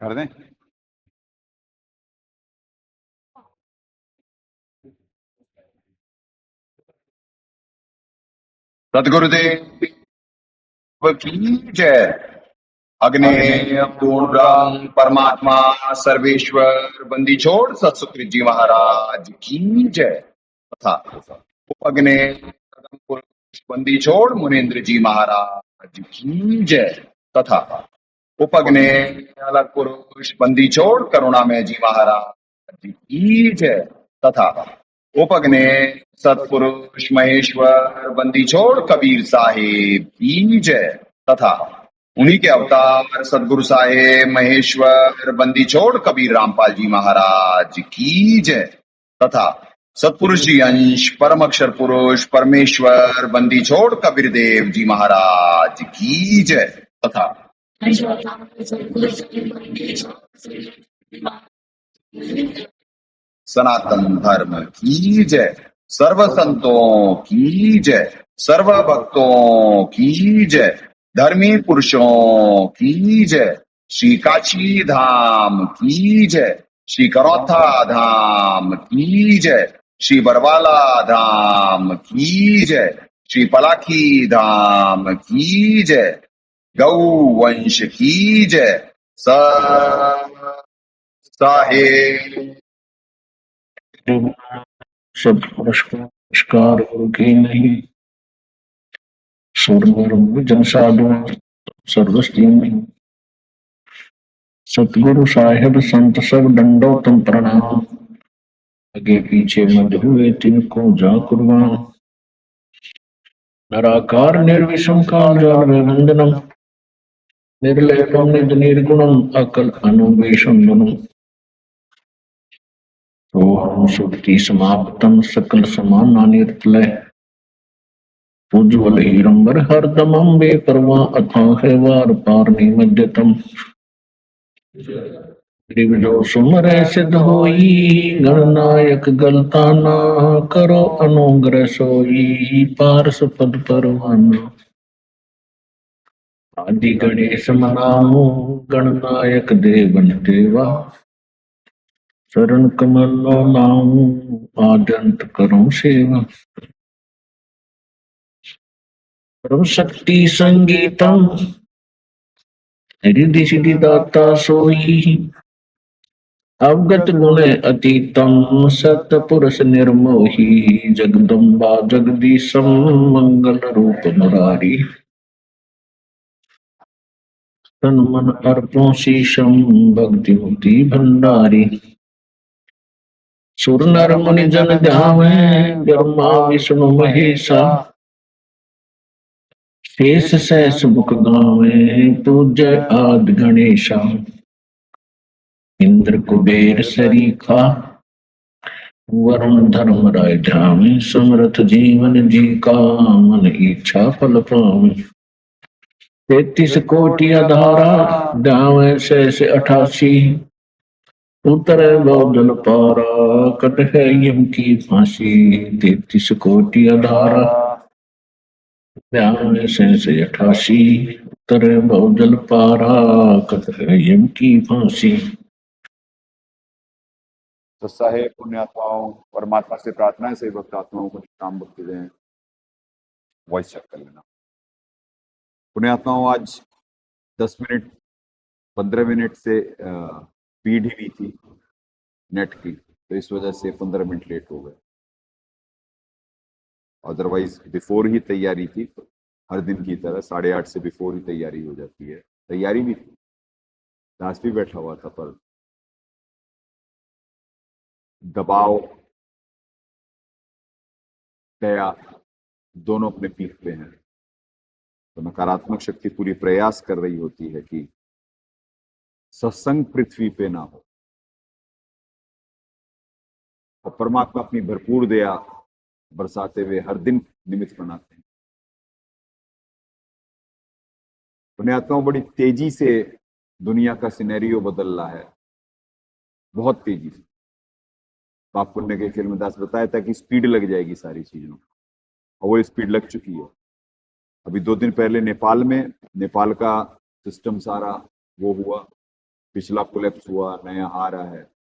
कर दें। सदगुरुदेव की जय। अग्नि पूर्ण ब्रह्म परमात्मा सर्वेश्वर बंदी छोड़ सतसुकृत जी महाराज की जय तथा उपअग्नि पुरुष बंदी छोड़ मुनीन्द्र जी महाराज की जय तथा उपअग्नि अलग पुरुष बंदी छोड़ करुणामय जी महाराज की जय तथा उपअग्नि सतपुरुष महेश्वर बंदी छोड़ कबीर साहेब की जय तथा उन्हीं के अवतार सदगुरु साहेब महेश्वर बंदी छोड़ कबीर रामपाल जी महाराज की जय तथा सतपुरुष जी अंश परम अक्षर पुरुष परमेश्वर बंदी छोड़ कबीर देव जी महाराज की जय तथा सनातन धर्म की जय। सर्व संतों की जय। सर्व भक्तों की जय। धर्मी पुरुषों की जय। श्री काशी धाम की जय। श्री करौथा धाम की जय। श्री बरवाला धाम की जय। श्री पलाखी धाम की जय। गौ वंश की जय। साहेब सब पुरस्कार गुरु की नहीं जन साधु सर्वस्ती नहीं। सतगुरु साहेब संत सब दंडोतम प्रणाम। आगे पीछे मध्य हुए तिनको जा कुर्बान। निराकार निर्विषम काल जाल वंदनम निर्लेपम निज निर्गुणम अकल अनुवेशम ओम सुक्ति समाप्तम सकल समाना निर्तलय उज्ज्वल हीरंबर हरदमं बेपरवा अथाह वार पार निमज्जतम दिव्यो सुमर सिद्ध होई गणनायक गलताना करो अनुग्रह सोई पारस पद परवाना आदि गणेश मनाओ गणनायक देवन देवा शरण कमलो नाऊ आद्यंत करो सेवा परम शक्ति संगीतम रिद्धि सिद्धि दाता सोई अवगत गुण अतीतम सत पुरुष निर्मोही जगदम्बा जगदीशम मंगल रूप मुरारी तन मन अर्पो शीशम भक्ति मुक्ति भंडारी सुर नर मुनि जन ध्यावे ब्रह्मा विष्णु महेशा शेष सहस मुख गावे पूज्य आदि गणेशा इंद्र कुबेर सरीखा वरुण धर्म राय ध्यान समरथ जीवन जी का मन इच्छा फल पावे 33 कोटि आधारा ध्यान शेष 88 उतर बहुजल पारा कट है यम की फांसी 33 कोटि आधारा ध्यान शेष 88 उतर बहुजल पारा कट है यम की फांसी। तो साहेब पुण्यात्माओं परमात्मा से प्रार्थना है सही भक्त आत्माओं को काम भक्ति दें। वॉइस चेक कर लेना। पुण्यात्माओं आज 10 मिनट 15 मिनट से स्पीड ही नहीं थी नेट की, तो इस वजह से 15 मिनट लेट हो गए। अदरवाइज बिफोर ही तैयारी थी, तो हर दिन की तरह 8:30 से बिफोर ही तैयारी हो जाती है। तैयारी भी थी, दास भी बैठा हुआ था, पर दबाव दया दोनों अपने पीक पे हैं। तो नकारात्मक शक्ति पूरी प्रयास कर रही होती है कि सत्संग पृथ्वी पे ना हो, और परमात्मा अपनी भरपूर दया बरसाते हुए हर दिन निमित्त बनाते हैं। पुण्यात्माओं बड़ी तेजी से दुनिया का सिनेरियो बदल रहा है, बहुत तेजी से। पाप पुण्य के खेल में दास बताया था कि स्पीड लग जाएगी सारी चीजों, और वो स्पीड लग चुकी है। अभी 2 दिन पहले नेपाल में नेपाल का सिस्टम सारा वो हुआ, पिछला कोलैप्स हुआ, नया आ रहा है।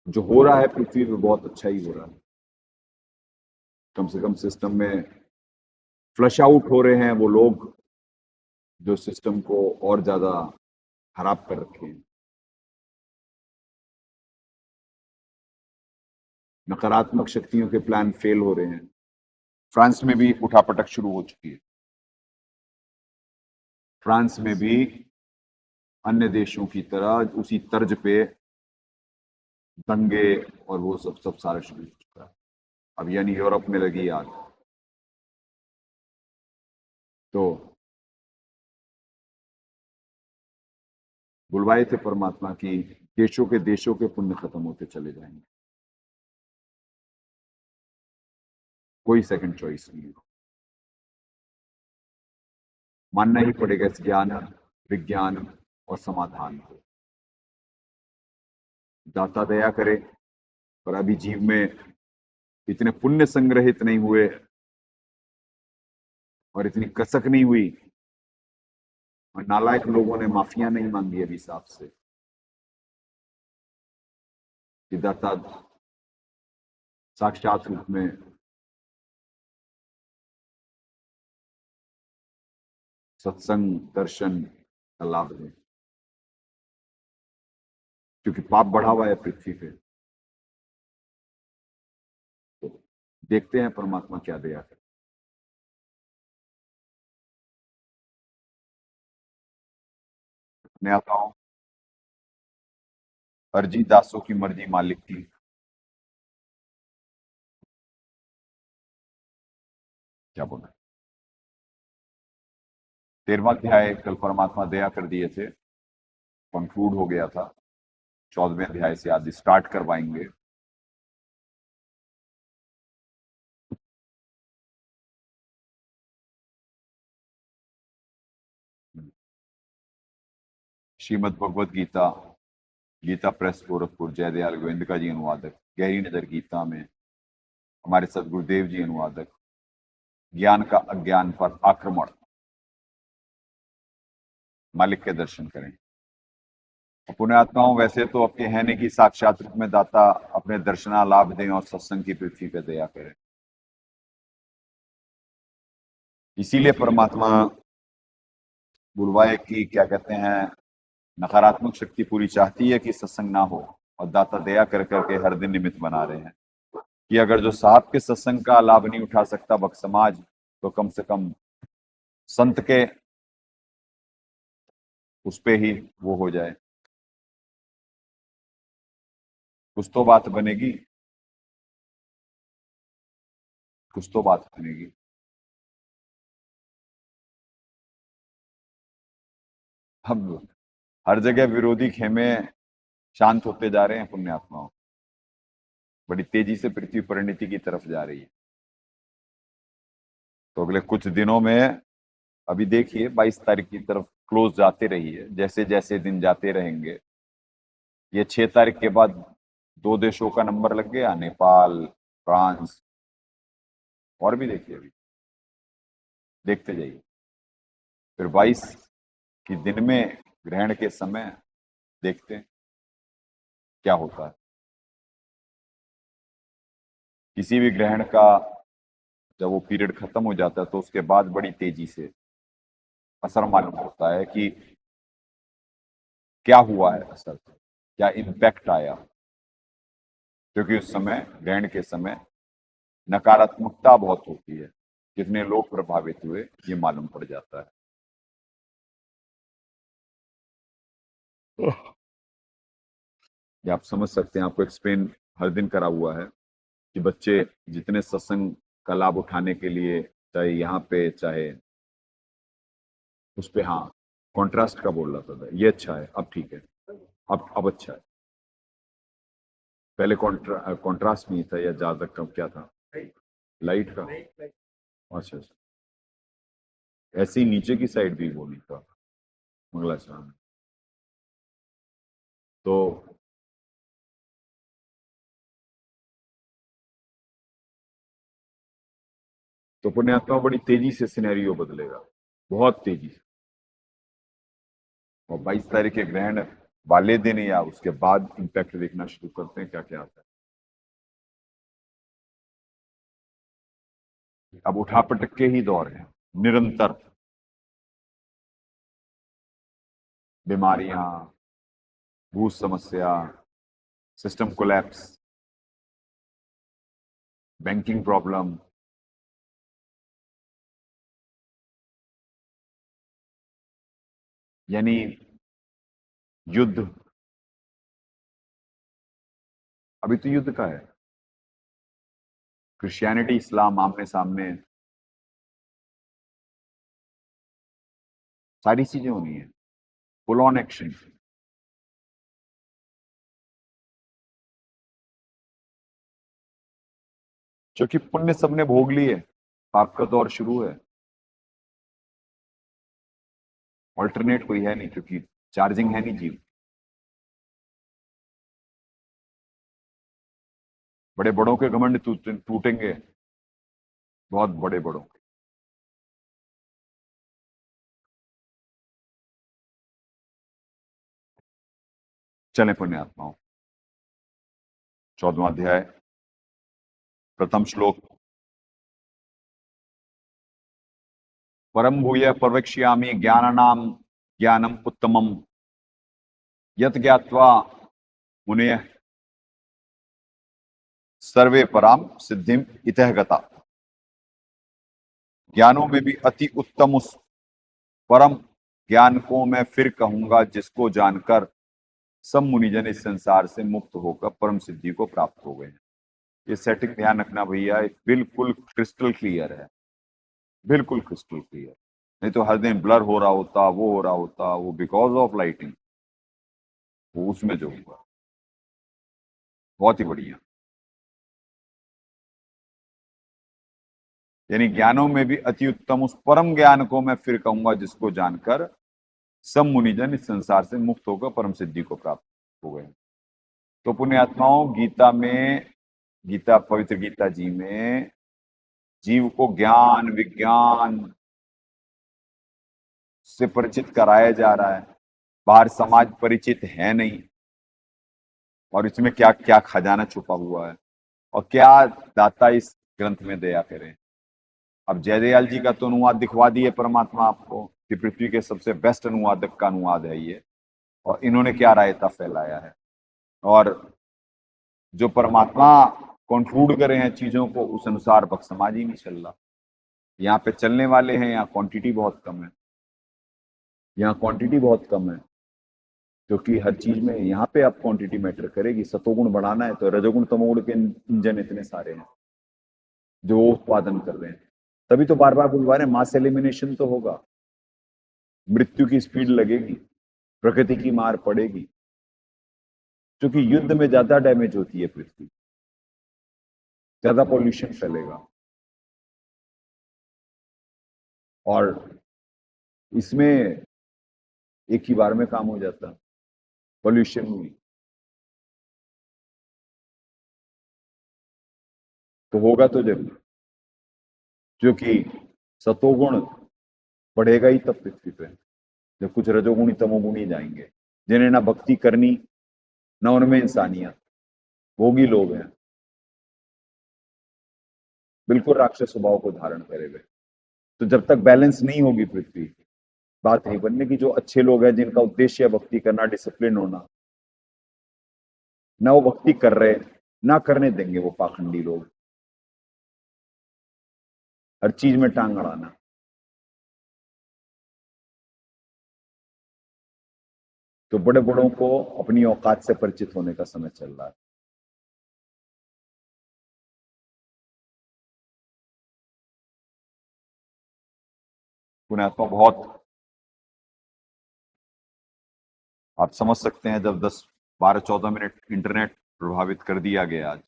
जो हो रहा है पृथ्वी पे बहुत अच्छा ही हो रहा है। कम से कम सिस्टम में फ्लश आउट हो रहे हैं वो लोग जो सिस्टम को और ज्यादा खराब कर रखे हैं। नकारात्मक शक्तियों के प्लान फेल हो रहे हैं। फ्रांस में भी उठापटक शुरू हो चुकी है। फ्रांस में भी अन्य देशों की तरह उसी तर्ज पे दंगे और वो सब सारा शुरू हो चुका है। अब यानी यूरोप में लगी आग। तो बुलवाए थे परमात्मा की देशों के पुण्य खत्म होते चले जाएंगे, कोई सेकंड चॉइस नहीं है। मानना ही पड़ेगा इस ज्ञान, विज्ञान और समाधान को। दाता दया करे, पर अभी जीव में इतने पुण्य संग्रहित नहीं हुए और इतनी कसक नहीं हुई और नालायक लोगों ने माफिया नहीं मांगी अभी हिसाब से कि दाता साक्षात रूप में सत्संग दर्शन का लाभ दें, क्योंकि पाप बढ़ा हुआ है पृथ्वी पे। तो देखते हैं परमात्मा क्या दया करे। मैं आता हूं, अर्जी दासों की मर्जी मालिक की। क्या बोला? 13वां अध्याय कल परमात्मा दया कर दिए थे, कंक्लूड हो गया था। 14वें अध्याय से आज स्टार्ट करवाएंगे। श्रीमद् भगवद गीता, गीता प्रेस गोरखपुर, जयदयाल गोविंद जी अनुवादक, गहरी नजर गीता में हमारे सदगुरुदेव जी अनुवादक। ज्ञान का अज्ञान पर आक्रमण। मालिक के दर्शन करें। पुण्यात्माओं, वैसे तो अब कहने की साक्षात रूप में दाता अपने दर्शना लाभ दें और सत्संग की पृथ्वी पर दया करें। इसीलिए परमात्मा बुलवाए की क्या कहते हैं, नकारात्मक शक्ति पूरी चाहती है कि सत्संग ना हो, और दाता दया कर करके हर दिन निमित्त बना रहे हैं कि अगर जो साहब के सत्संग का लाभ नहीं उठा सकता भक्त समाज, तो कम से कम संत के उस पे ही वो हो जाए, कुछ तो बात बनेगी, कुछ तो बात बनेगी। हम हर जगह विरोधी खेमे शांत होते जा रहे हैं पुण्यात्माओं। बड़ी तेजी से पृथ्वी परिणति की तरफ जा रही है। तो अगले कुछ दिनों में, अभी देखिए 22 तारीख की तरफ क्लोज जाते रहिए, जैसे जैसे दिन जाते रहेंगे। ये 6 तारीख के बाद 2 देशों का नंबर लग गया, नेपाल, फ्रांस, और भी देखिए, अभी देखते जाइए। फिर 22 की दिन में ग्रहण के समय देखते हैं क्या होता है। किसी भी ग्रहण का जब वो पीरियड खत्म हो जाता है तो उसके बाद बड़ी तेजी से असर मालूम होता है कि क्या हुआ है, असर क्या इम्पैक्ट आया, क्योंकि उस समय ग्रहण के समय नकारात्मकता बहुत होती है। कितने लोग प्रभावित हुए ये मालूम पड़ जाता है। ये आप समझ सकते हैं, आपको एक्सप्लेन हर दिन करा हुआ है कि बच्चे जितने सत्संग का लाभ उठाने के लिए, चाहे यहाँ पे चाहे उस पे, हाँ कॉन्ट्रास्ट का बोल रहा था, ये अच्छा है, अब ठीक है, अब अच्छा है। पहले कॉन्ट्रास्ट नहीं था, या ज्यादा कम क्या था, लाइट का। अच्छा अच्छा, ऐसे ही नीचे की साइड भी बोली था मंगलाचरण में। तो पुण्यात्मा बड़ी तेजी से सिनेरियो बदलेगा, बहुत तेजी से। और 22 तारीख के ग्रहण वाले दिन या उसके बाद इम्पैक्ट देखना शुरू करते हैं क्या क्या आता है। अब उठा पटक के ही दौर है, निरंतर बीमारियां, भू समस्या, सिस्टम कोलैप्स, बैंकिंग प्रॉब्लम, यानी युद्ध। अभी तो युद्ध का है, क्रिश्चियनिटी इस्लाम आमने सामने, सारी चीजें होनी है, फुल ऑन एक्शन। क्योंकि पुण्य सबने भोग लिए, पाप का दौर शुरू है, ऑल्टरनेट कोई है नहीं, क्योंकि चार्जिंग है नहीं जीव। बड़े बड़ों के घमंड टूटेंगे, बहुत बड़े बड़ों के। चले पुण्यात्माओं, 14वां अध्याय, प्रथम श्लोक। परम भूय प्रवक्ष्यामि ज्ञानानाम ज्ञानम उत्तमम यत ज्ञात्वा मुनयः सर्वे पराम सिद्धिम इतः गता। ज्ञानों में भी अति उत्तम उस परम ज्ञान को मैं फिर कहूंगा जिसको जानकर सब मुनिजन इस संसार से मुक्त होकर परम सिद्धि को प्राप्त हो गए हैं। ये सेटिंग ध्यान रखना भैया, बिल्कुल क्रिस्टल क्लियर है, बिल्कुल क्रिस्टल क्लियर। नहीं तो हर दिन ब्लर हो रहा होता, वो हो रहा होता, वो बिकॉज ऑफ लाइटिंग, वो उसमें जो हुआ। बहुत ही बढ़िया। यानी ज्ञानों में भी अति उत्तम उस परम ज्ञान को मैं फिर कहूंगा जिसको जानकर सब मुनिजन इस संसार से मुक्त होकर परम सिद्धि को प्राप्त हो गए। तो पुण्यात्माओं, गीता में, गीता पवित्र गीता जी में जीव को ज्ञान विज्ञान से परिचित कराया जा रहा है। बाहर समाज परिचित है नहीं, और इसमें क्या क्या खजाना छुपा हुआ है और क्या दाता इस ग्रंथ में दया करें। अब जयदयाल जी का तो अनुवाद दिखवा दिए परमात्मा आपको कि पृथ्वी के सबसे बेस्ट अनुवादक का अनुवाद है ये, और इन्होंने क्या रायता फैलाया है। और जो परमात्मा कंक्लूड करे हैं चीजों को, उस अनुसार भक्त समाज ही नहीं चल रहा। यहाँ पे चलने वाले हैं, यहाँ क्वांटिटी बहुत कम है, यहाँ क्वांटिटी बहुत कम है, क्योंकि हर चीज में यहाँ पे आप क्वांटिटी मैटर करेगी। सतोगुण बढ़ाना है तो रजोगुण तमोगुण के इंजन इतने सारे हैं जो उत्पादन कर रहे हैं। तभी तो बार बार बुलवा रहे हैं, मास एलिमिनेशन तो होगा, मृत्यु की स्पीड लगेगी, प्रकृति की मार पड़ेगी, क्योंकि युद्ध में ज्यादा डैमेज होती है पृथ्वी, ज्यादा पॉल्यूशन फैलेगा। और इसमें एक ही बार में काम हो जाता पॉल्यूशन में, तो होगा तो जरूर, क्योंकि सतोगुण बढ़ेगा ही तब पृथ्वी पे जब कुछ रजोगुणी तमोगुणी जाएंगे, जिन्हें ना भक्ति करनी ना उनमें इंसानियत, भोगी लोग हैं, बिल्कुल राक्षस स्वभाव को धारण करे हुए। तो जब तक बैलेंस नहीं होगी पृथ्वी, बात नहीं बनने की। जो अच्छे लोग हैं जिनका उद्देश्य है भक्ति करना, डिसिप्लिन होना, ना वो भक्ति कर रहे, ना करने देंगे वो पाखंडी लोग, हर चीज में टांग अड़ाना। तो बड़े बड़ों को अपनी औकात से परिचित होने का समय चल रहा है। पुण्यात्मा, बहुत आप समझ सकते हैं जब 10 12 14 मिनट इंटरनेट प्रभावित कर दिया गया आज।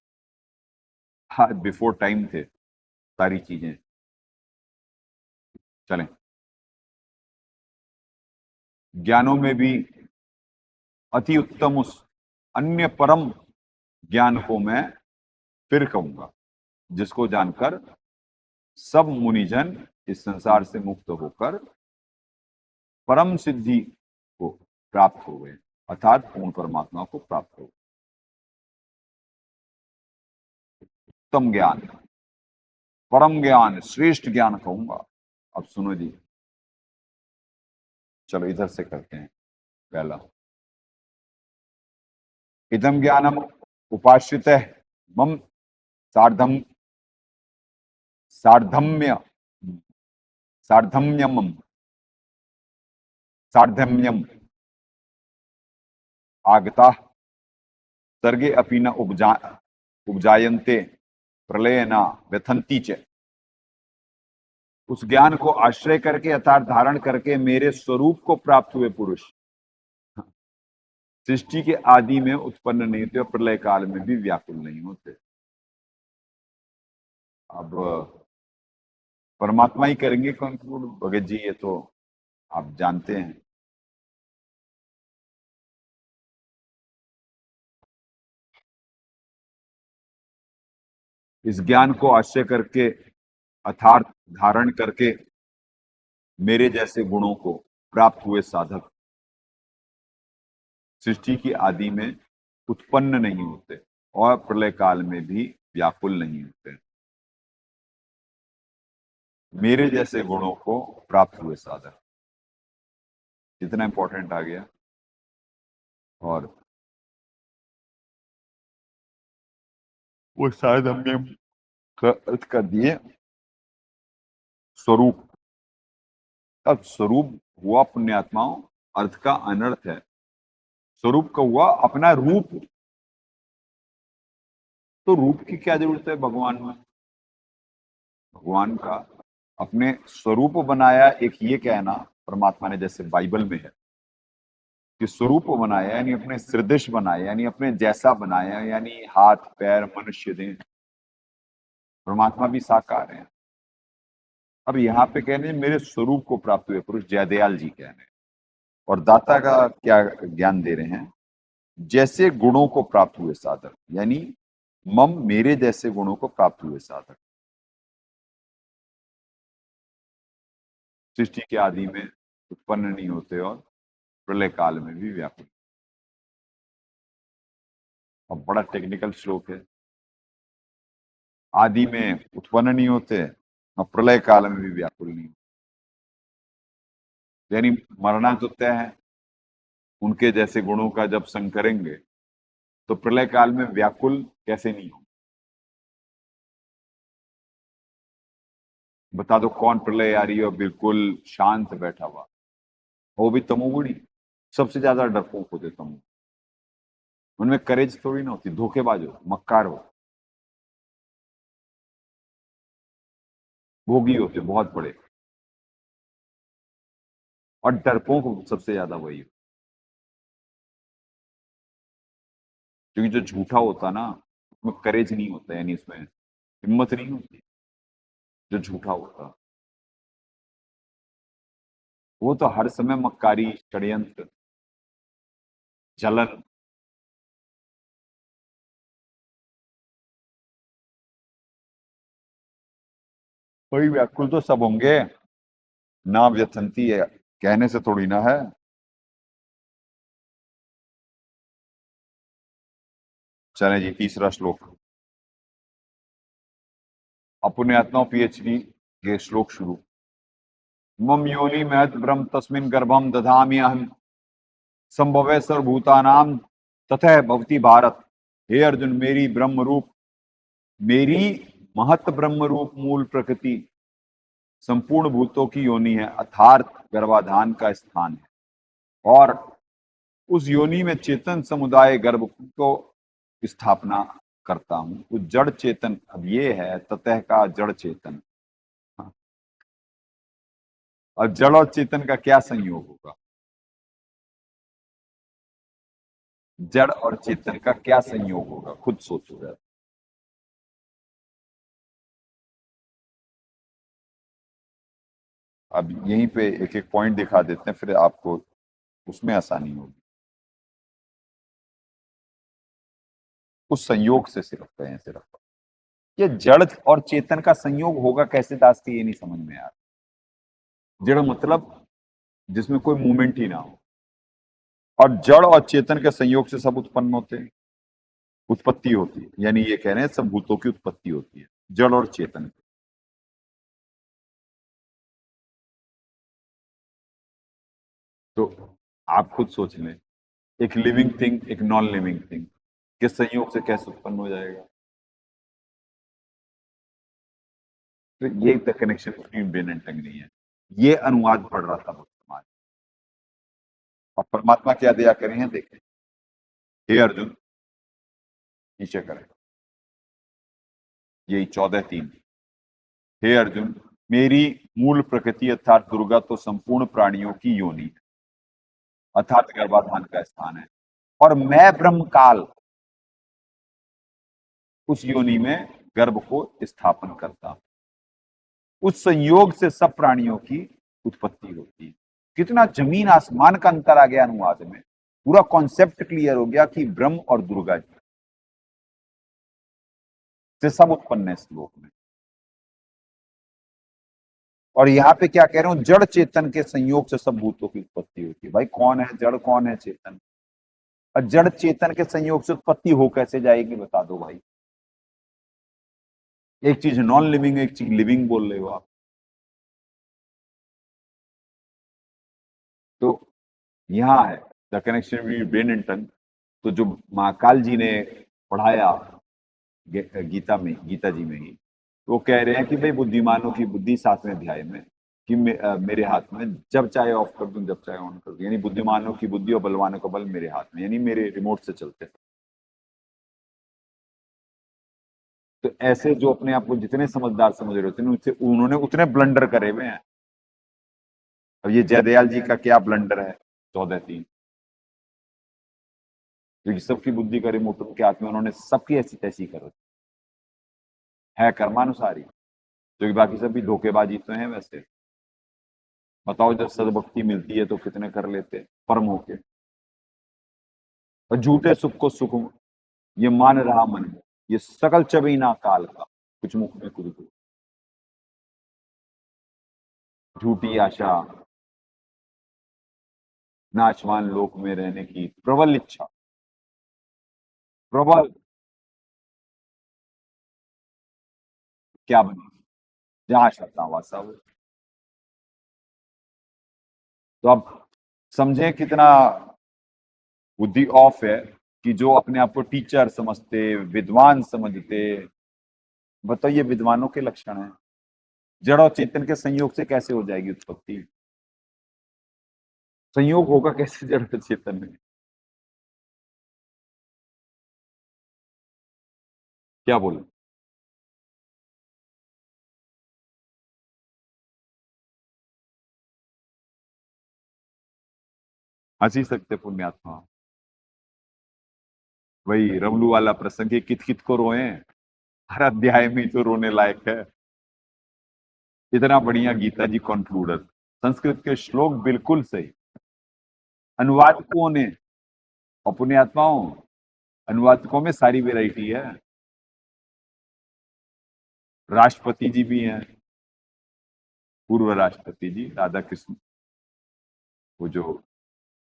हाँ, बिफोर टाइम थे सारी चीजें। चलें, ज्ञानों में भी अति उत्तम उस अन्य परम ज्ञान को मैं फिर कहूंगा जिसको जानकर सब मुनिजन इस संसार से मुक्त होकर परम सिद्धि को प्राप्त हो गए, अर्थात पूर्ण परमात्मा को प्राप्त हो गए। उत्तम ज्ञान, परम ज्ञान, श्रेष्ठ ज्ञान कहूंगा। अब सुनो जी, चलो इधर से करते हैं पहला। इदम ज्ञानम उपाश्रित मम सार्धम सार्धम्य सार्धम्यम सार्धम्यम आगता सर्गे अपि न उपजायन्ते प्रलय न व्यथंती च। उस ज्ञान को आश्रय करके अर्थात धारण करके मेरे स्वरूप को प्राप्त हुए पुरुष सृष्टि के आदि में उत्पन्न नहीं होते और प्रलय काल में भी व्याकुल नहीं होते। अब परमात्मा ही करेंगे कंक्लूड भगत जी, ये तो आप जानते हैं। इस ज्ञान को आश्रय करके अर्थात धारण करके मेरे जैसे गुणों को प्राप्त हुए साधक सृष्टि की आदि में उत्पन्न नहीं होते और प्रलय काल में भी व्याकुल नहीं होते। मेरे जैसे गुणों को प्राप्त हुए साधक, कितना इंपॉर्टेंट आ गया। और वो शायद हमने अर्थ कर दिए स्वरूप। अब स्वरूप हुआ पुण्यात्माओं, अर्थ का अनर्थ है। स्वरूप का हुआ अपना रूप, तो रूप की क्या जरूरत है भगवान में? भगवान का अपने स्वरूप बनाया, एक ये कहना परमात्मा ने जैसे बाइबल में है कि स्वरूप बनाया यानी अपने सदृश बनाया, यानी अपने जैसा बनाया, यानी हाथ पैर मनुष्य दें। परमात्मा भी साकार है। अब यहाँ पे कह रहे हैं मेरे स्वरूप को प्राप्त हुए पुरुष, जयदयाल जी कह रहे हैं। और दाता का क्या ज्ञान दे रहे हैं? जैसे गुणों को प्राप्त हुए साधक, यानी मम मेरे जैसे गुणों को प्राप्त हुए साधक सृष्टि के आदि में उत्पन्न नहीं होते और प्रलय काल में भी व्याकुल। अब बड़ा टेक्निकल श्लोक है। आदि में उत्पन्न नहीं होते और प्रलय काल में भी व्याकुल नहीं होते, यानी मरना तो तय है। उनके जैसे गुणों का जब संग करेंगे तो प्रलय काल में व्याकुल कैसे नहीं हो? बता दो कौन प्रलय आ रही है और बिल्कुल शांत बैठा हुआ? वो भी तमोगुणी। सबसे ज्यादा डरपोक होते तमोगुणी। उनमें करेज थोड़ी ना होती, धोखेबाज हो, मक्कार हो, भोगी होते बहुत बड़े। और डरपोक सबसे ज्यादा वही हो, क्योंकि जो झूठा होता ना उसमें करेज नहीं होता, यानी उसमें हिम्मत नहीं होती। जो झूठा होता वो तो हर समय मक्कारी, षड्यंत्र, जलन। कोई व्याकुल तो सब होंगे, ना व्यथंती है कहने से थोड़ी ना है। चले जी तीसरा श्लोक। अपने आत्मा पीएचडी के श्लोक शुरू। मम योनि महत ब्रह्म तस्मिन् गर्भम दधामि अहम संभवे सर्वभूतानाम तथा भवति भारत। हे अर्जुन, मेरी ब्रह्म रूप, मेरी महत ब्रह्म रूप मूल प्रकृति संपूर्ण भूतों की योनि है, अर्थात गर्भाधान का स्थान है। और उस योनि में चेतन समुदाय गर्भ को स्थापना करता हूं। उस जड़ चेतन, अब ये है ततः का जड़ चेतन। और जड़ और चेतन का क्या संयोग होगा? जड़ और चेतन का क्या संयोग होगा, खुद सोचो जरा। अब यहीं पे एक एक पॉइंट दिखा देते हैं, फिर आपको उसमें आसानी होगी। उस संयोग से सिर्फ कहें, सिर्फ ये जड़ और चेतन का संयोग होगा कैसे दास की, ये नहीं समझ में आ रहा। जड़ मतलब जिसमें कोई मूवमेंट ही ना हो, और जड़ और चेतन के संयोग से सब उत्पन्न होते हैं, उत्पत्ति होती है। यानी ये कह रहे हैं सब भूतों की उत्पत्ति होती है, जड़ और चेतन की। तो आप खुद सोच लें, एक लिविंग थिंग एक नॉन लिविंग थिंग के संयोग से कैसे उत्पन्न हो जाएगा? तो ये the connection between brain and tongue नहीं है। ये अनुवाद पढ़ रहा था भक्त समाज, और परमात्मा क्या दया करे हैं देखें। हे अर्जुन, नीचे करें, यही 14:3। हे अर्जुन, मेरी मूल प्रकृति अर्थात दुर्गा तो संपूर्ण प्राणियों की योनि है, अर्थात गर्भाधान का स्थान है, और मैं ब्रह्म काल उस योनि में गर्भ को स्थापन करता हूं। उस संयोग से सब प्राणियों की उत्पत्ति होती है। कितना जमीन आसमान का अंतर आ गया अनुवाद में। पूरा कॉन्सेप्ट क्लियर हो गया कि ब्रह्म और दुर्गा जी से सब उत्पन्न है श्लोक में। और यहाँ पे क्या कह रहे हो, जड़ चेतन के संयोग से सब भूतों की उत्पत्ति होती है। भाई कौन है जड़, कौन है चेतन? और जड़ चेतन के संयोग से उत्पत्ति हो कैसे जाएगी, बता दो भाई। एक चीज नॉन लिविंग, एक चीज लिविंग बोल रहे हो आप। तो यहाँ है the connection between brain and tongue. तो जो महाकाल जी ने पढ़ाया गीता में, गीता जी में ही, वो कह रहे हैं कि भाई बुद्धिमानों की बुद्धि 7वें अध्याय में कि मेरे हाथ में, जब चाहे ऑफ कर दूं जब चाहे ऑन कर दूं। यानी बुद्धिमानों की बुद्धि और बलवानों का बल मेरे हाथ में, यानी मेरे रिमोट से चलते हैं। तो ऐसे जो अपने आप को जितने समझदार समझ रहे होते हैं, उन्होंने उतने ब्लंडर करे हुए हैं। अब ये जयदयाल जी का क्या ब्लंडर है 14:3, क्योंकि सबकी बुद्धि का रिमोट उनके हाथ में, उन्होंने सबकी ऐसी तैसी कर रखी है कर्मानुसारी। जो बाकी सब भी धोखेबाजी तो है वैसे। बताओ जब सदभक्ति मिलती है तो कितने कर लेते हैं परम होके। और झूठे सुख को सुख ये मान रहा मन में, ये सकल चबीना काल का, कुछ मुख में कुछ दूर। झूठी आशा, नाशवान लोक में रहने की प्रबल इच्छा, प्रबल, क्या बने जहां शता वासा हो। तो अब समझे कितना बुद्धि ऑफ है कि जो अपने आप को टीचर समझते, विद्वान समझते। बताइए विद्वानों के लक्षण है। जड़ और चेतन के संयोग से कैसे हो जाएगी उत्पत्ति? संयोग होगा कैसे जड़ और चेतन में? क्या बोले? हंस ही सकते पुण्यात्मा। वही रमलू वाला प्रसंग है, कित कित को रोए, हर अध्याय में तो रोने लायक है। इतना बढ़िया गीता जी कॉन्क्लूडर, संस्कृत के श्लोक बिल्कुल सही, अनुवादकों ने, और पुण्यात्माओं अनुवादकों में सारी वैरायटी है। राष्ट्रपति जी भी हैं, पूर्व राष्ट्रपति जी राधा कृष्ण, वो जो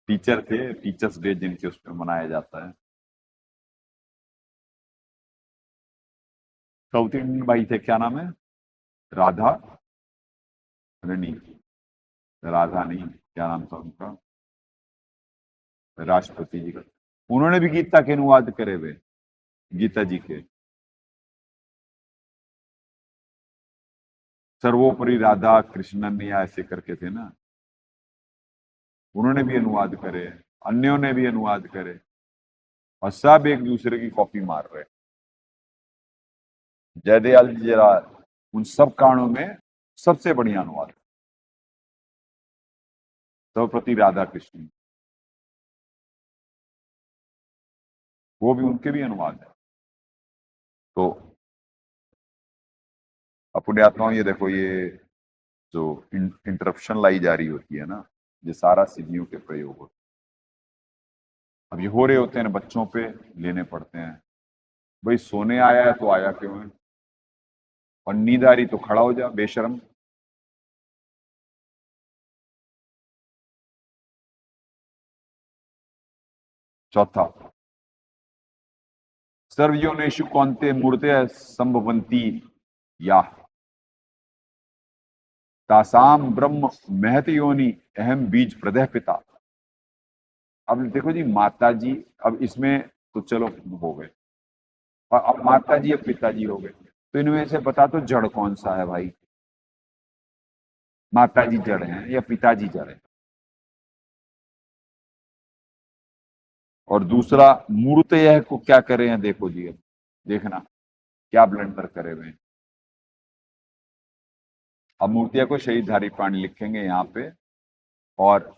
टीचर थे, टीचर्स डे जिनके उसमें मनाया जाता है। साउथ इंडियन भाई थे, क्या नाम है? राधा, अरे नहीं, राधा नहीं, क्या नाम था उनका, राष्ट्रपति जी का। उन्होंने भी गीता के अनुवाद करे हुए, गीता जी के। सर्वोपरि राधा कृष्णन या ऐसे करके थे ना, उन्होंने भी अनुवाद करे, अन्यों ने भी अनुवाद करे, और सब एक दूसरे की कॉपी मार रहे। जयदयाल जी जरा उन सब कारणों में सबसे बढ़िया अनुवाद, सर्वप्रति राधा कृष्ण, वो भी उनके भी अनुवाद है। तो अपने आत्माओं, ये देखो, ये जो इंटरप्शन लाई जा रही होती है ना, ये सारा सिद्धियों के प्रयोग होते हैं। अब ये हो रहे होते हैं, बच्चों पे लेने पड़ते हैं। भाई सोने आया है तो आया क्यों है, और नींद आ रही तो खड़ा हो जा बेशरम। चौथा, सर्वयोनेषु कौन्ते मूर्तयः संभवन्ति याः तासाम ब्रह्म महत योनि अहम बीज प्रदह पिता। अब देखो जी, माता जी, अब इसमें तो चलो हो गए, और अब माता जी अब पिताजी हो गए, तो इनमें से बता तो जड़ कौन सा है भाई? माता जी जड़ हैं या पिताजी जड़ है? और दूसरा, मूर्तयः को क्या करे हैं? देखो जी, अब देखना क्या ब्लंडर करे हुए हैं। अब मूर्तिया को शरीरधारी प्राणी लिखेंगे यहाँ पे, और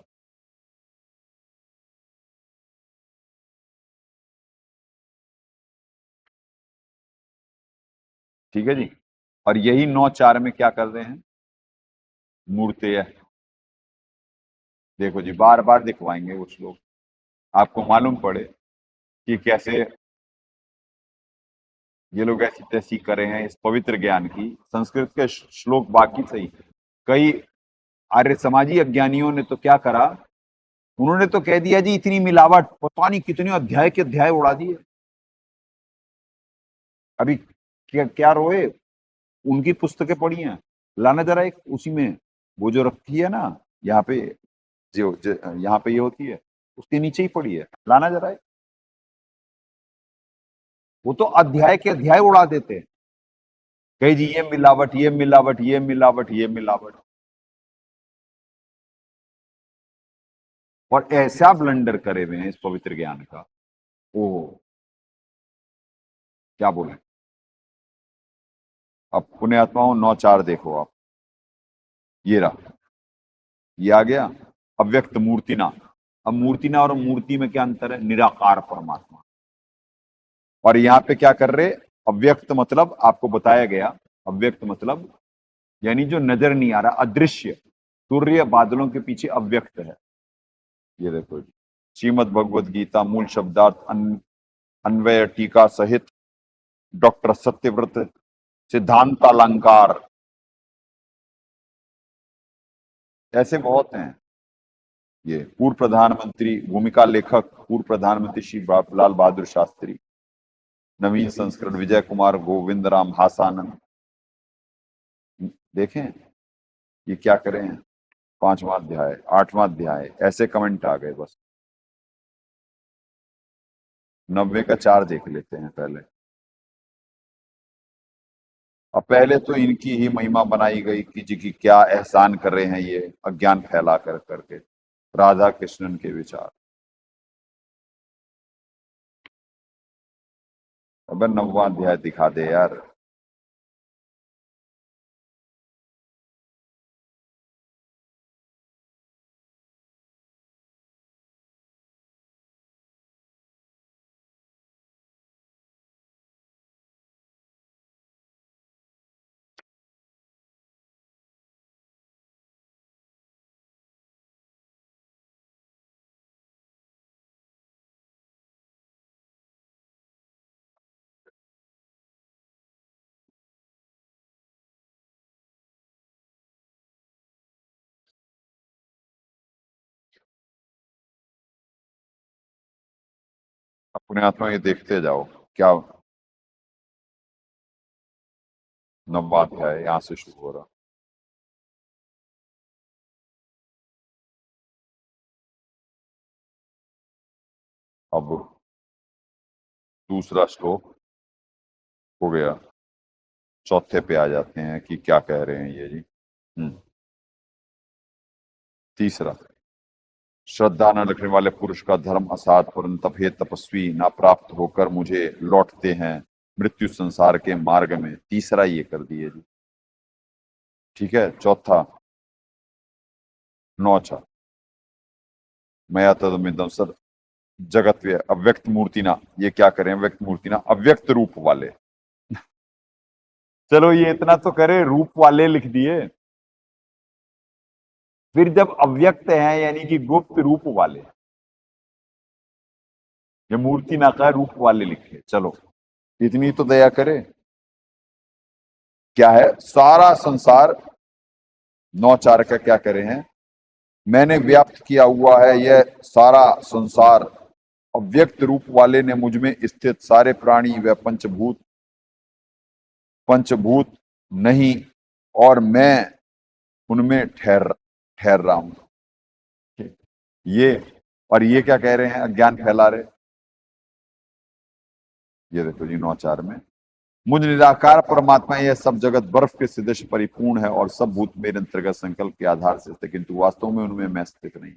ठीक है जी, और यही 9-4 में क्या कर रहे हैं? मूर्तयः। देखो जी, बार बार दिखवाएंगे कुछ लोग, आपको मालूम पड़े कि कैसे ये लोग ऐसी तैसी करे हैं इस पवित्र ज्ञान की। संस्कृत के श्लोक बाकी सही, कई आर्य समाजी अज्ञानियों ने तो क्या करा, उन्होंने तो कह दिया जी इतनी मिलावट, पता नहीं कितने अध्याय के अध्याय उड़ा दिए। अभी क्या क्या रोए, उनकी पुस्तकें पढ़ी हैं, लाना जरा एक उसी में, वो जो रखी है ना यहाँ पे, जो यहाँ पे ये होती है, उसके नीचे ही पड़ी है, लाना जरा एक। वो तो अध्याय के अध्याय उड़ा देते हैं, कही जी ये मिलावट, ये मिलावट, ये मिलावट, ये मिलावट, और ऐसा ब्लंडर करे हुए हैं इस पवित्र ज्ञान का। ओ क्या बोले। अब पुण्यात्माओं 9-4 देखो आप, ये रहा, ये आ गया अव्यक्त मूर्तिना। अब मूर्तिना और मूर्ति में क्या अंतर है? निराकार परमात्मा। और यहाँ पे क्या कर रहे? अव्यक्त मतलब आपको बताया गया, अव्यक्त मतलब यानी जो नजर नहीं आ रहा, अदृश्य, सूर्य बादलों के पीछे अव्यक्त है। ये देखो श्रीमद भगवद गीता मूल शब्दार्थ अन्वय टीका सहित डॉक्टर सत्यव्रत सिद्धांतालंकार, ऐसे बहुत हैं। ये पूर्व प्रधानमंत्री, भूमिका लेखक पूर्व प्रधानमंत्री श्री लाल बहादुर शास्त्री, नवीन संस्करण विजय कुमार गोविंद राम हासानंद। देखें ये क्या करें हैं, 5वां अध्याय, 8वां अध्याय, ऐसे कमेंट आ गए बस। 90 का 4 देख लेते हैं पहले। अब पहले तो इनकी ही महिमा बनाई गई कि जी की क्या एहसान कर रहे हैं ये अज्ञान फैला कर करके, राधा कृष्णन के विचार। अब 9वां अध्याय दिखा दे यार। अपने आत्मा ये देखते जाओ क्या 9वां अध्याय यहां से शुरू हो रहा। अब दूसरा श्लोक हो गया, चौथे पे आ जाते हैं कि क्या कह रहे हैं ये जी। तीसरा, श्रद्धा न रखने वाले पुरुष का धर्म असाध, परंतु हे तपस्वी ना प्राप्त होकर मुझे लौटते हैं मृत्यु संसार के मार्ग में। तीसरा ये कर दिए जी, ठीक है। चौथा 9 मया तदमिदं सर जगत अव्यक्त मूर्ति ना, ये क्या करें? अव्यक्त मूर्ति ना, अव्यक्त रूप वाले। चलो ये इतना तो करे, रूप वाले लिख दिए, फिर जब अव्यक्त है यानी कि गुप्त रूप वाले, ये मूर्ति ना का रूप वाले लिखे। चलो इतनी तो दया करे। क्या है? सारा संसार 9-4 का क्या करे हैं? मैंने व्याप्त किया हुआ है यह सारा संसार अव्यक्त रूप वाले ने मुझ में स्थित सारे प्राणी व पंचभूत नहीं और मैं उनमें ठहर रहा हूं। ये और ये क्या कह रहे हैं, अज्ञान फैला रहे। ये देखो जी 9:4 में, मुझ निराकार परमात्मा यह सब जगत बर्फ के सदृश परिपूर्ण है और सब भूत मेरे अंतर्गत संकल्प के आधार से स्थित, किंतु वास्तव में उनमें मैं स्थित नहीं।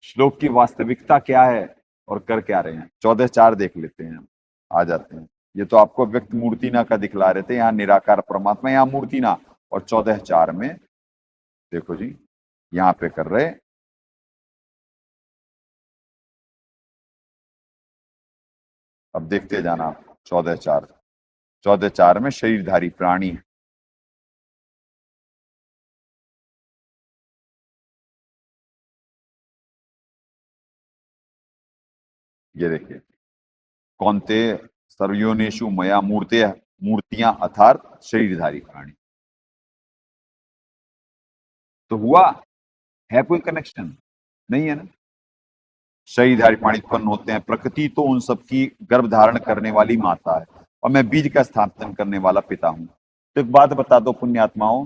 श्लोक की वास्तविकता क्या है और कर क्या रहे हैं, 14:4 देख लेते हैं, आ जाते हैं। ये तो आपको व्यक्त मूर्तिना का दिखला रहे थे, यहाँ निराकार परमात्मा, यहाँ मूर्तिना। और 14:4 में देखो जी, यहाँ पे कर रहे, अब देखते जाना आप। 14:4 में शरीरधारी प्राणी, ये देखिए, कौनते सर्वयोनिषु मया मूर्तियां अर्थात शरीरधारी प्राणी। तो हुआ है कोई कनेक्शन? नहीं है ना। शरीरधारी प्राणी उत्पन्न होते हैं, प्रकृति तो उन सबकी गर्भ धारण करने वाली माता है और मैं बीज का स्थापन करने वाला पिता हूं। तो एक बात बता दो पुण्यात्माओं,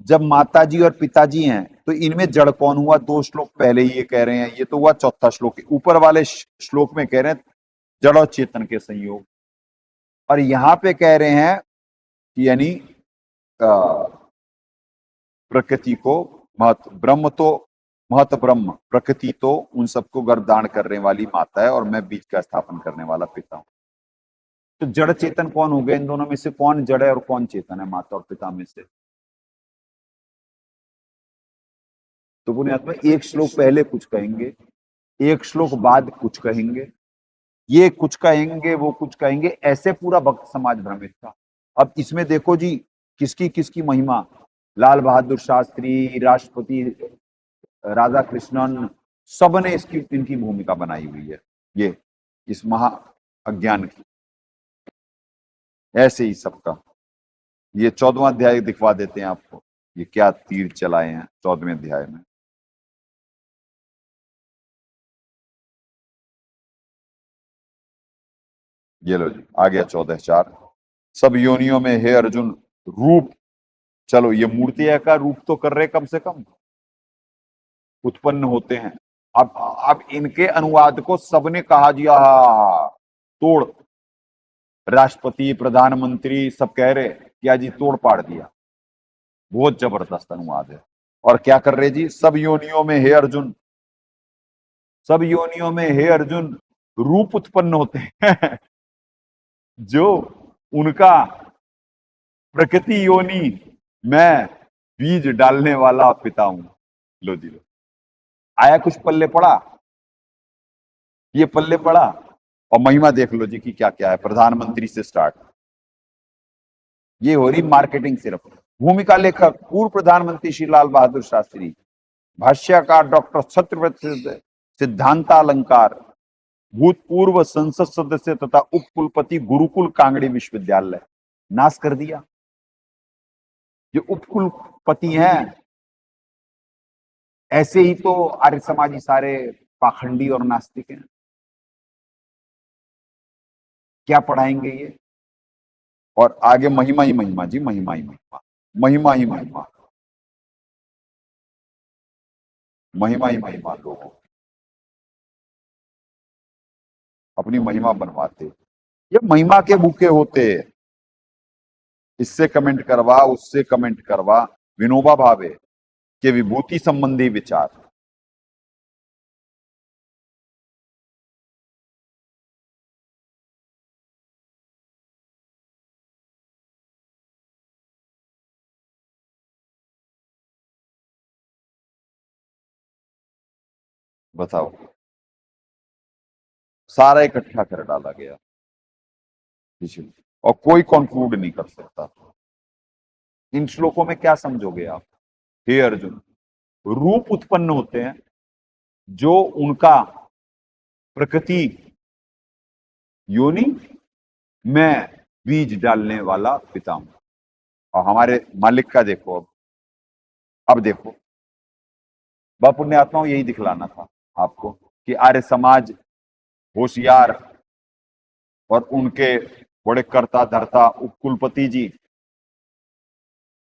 जब माताजी और पिताजी हैं तो इनमें जड़ कौन हुआ? 2 श्लोक पहले ही ये कह रहे हैं, ये तो हुआ 4था श्लोक। ऊपर वाले श्लोक में कह रहे हैं जड़ और चेतन के संयोग, और यहां पे कह रहे हैं कि यानी प्रकृति को महत ब्रह्म प्रकृति तो उन सबको गर्भ धारण करने वाली माता है और मैं बीज का स्थापन करने वाला पिता हूं। तो जड़ चेतन कौन हो गए? इन दोनों में से कौन जड़ है और कौन चेतन है, माता और पिता में से? तो पुण्यात्मा एक श्लोक पहले कुछ कहेंगे, एक श्लोक बाद कुछ कहेंगे, ये कुछ कहेंगे, वो कुछ कहेंगे, ऐसे पूरा भक्त समाज भ्रमित था। अब इसमें देखो जी, किसकी किसकी महिमा, लाल बहादुर शास्त्री, राष्ट्रपति राधा कृष्णन, सबने इनकी भूमिका बनाई हुई है, ये इस महा अज्ञान की। ऐसे ही सबका ये 14वां अध्याय दिखवा देते हैं आपको, ये क्या तीर चलाए हैं 14वें अध्याय में। ये लो जी, आ गया 14:4। सब योनियों में हे अर्जुन रूप, चलो ये मूर्ति का रूप तो कर रहे कम से कम, उत्पन्न होते हैं। अब इनके अनुवाद को सबने कहा दिया तोड़, राष्ट्रपति प्रधानमंत्री सब कह रहे क्या जी, तोड़ पाड़ दिया, बहुत जबरदस्त अनुवाद है। और क्या कर रहे जी, सब योनियों में हे अर्जुन, सब योनियों में हे अर्जुन रूप उत्पन्न होते हैं जो उनका प्रकृति योनि मैं बीज डालने वाला पिता हूं। लो जी लो, आया कुछ पल्ले पड़ा, ये पल्ले पड़ा। और महिमा देख लो जी कि क्या क्या है, प्रधानमंत्री से स्टार्ट, ये हो रही मार्केटिंग सिर्फ। भूमिका लेखक पूर्व प्रधानमंत्री श्री लाल बहादुर शास्त्री, भाष्यकार डॉक्टर छत्रपति सिद्धांतालंकार, भूतपूर्व संसद सदस्य तथा उप कुलपति गुरुकुल कांगड़ी विश्वविद्यालय, नाश कर दिया। जो उप कुलपति हैं ऐसे ही तो आर्य समाजी सारे पाखंडी और नास्तिक हैं, क्या पढ़ाएंगे ये? और आगे महिमा ही महिमा जी, महिमा ही महिमा, महिमा ही महिमा, महिमा ही महिमा, लोगों अपनी महिमा बनवाते, ये महिमा के भूखे होते, इससे कमेंट करवा उससे कमेंट करवा, विनोबा भावे के विभूति संबंधी विचार। बताओ, सारा इकट्ठा कर डाला गया और कोई कंक्लूड नहीं कर सकता। इन श्लोकों में क्या समझोगे आप? हे अर्जुन, रूप उत्पन्न होते हैं जो उनका प्रकृति योनि मैं बीज डालने वाला पिता हूं। और हमारे मालिक का देखो, अब देखो, पुण्यात्माओं यही दिखलाना था आपको। कि आर्य समाज होशियार और उनके बड़े कर्ता धर्ता उपकुलपति जी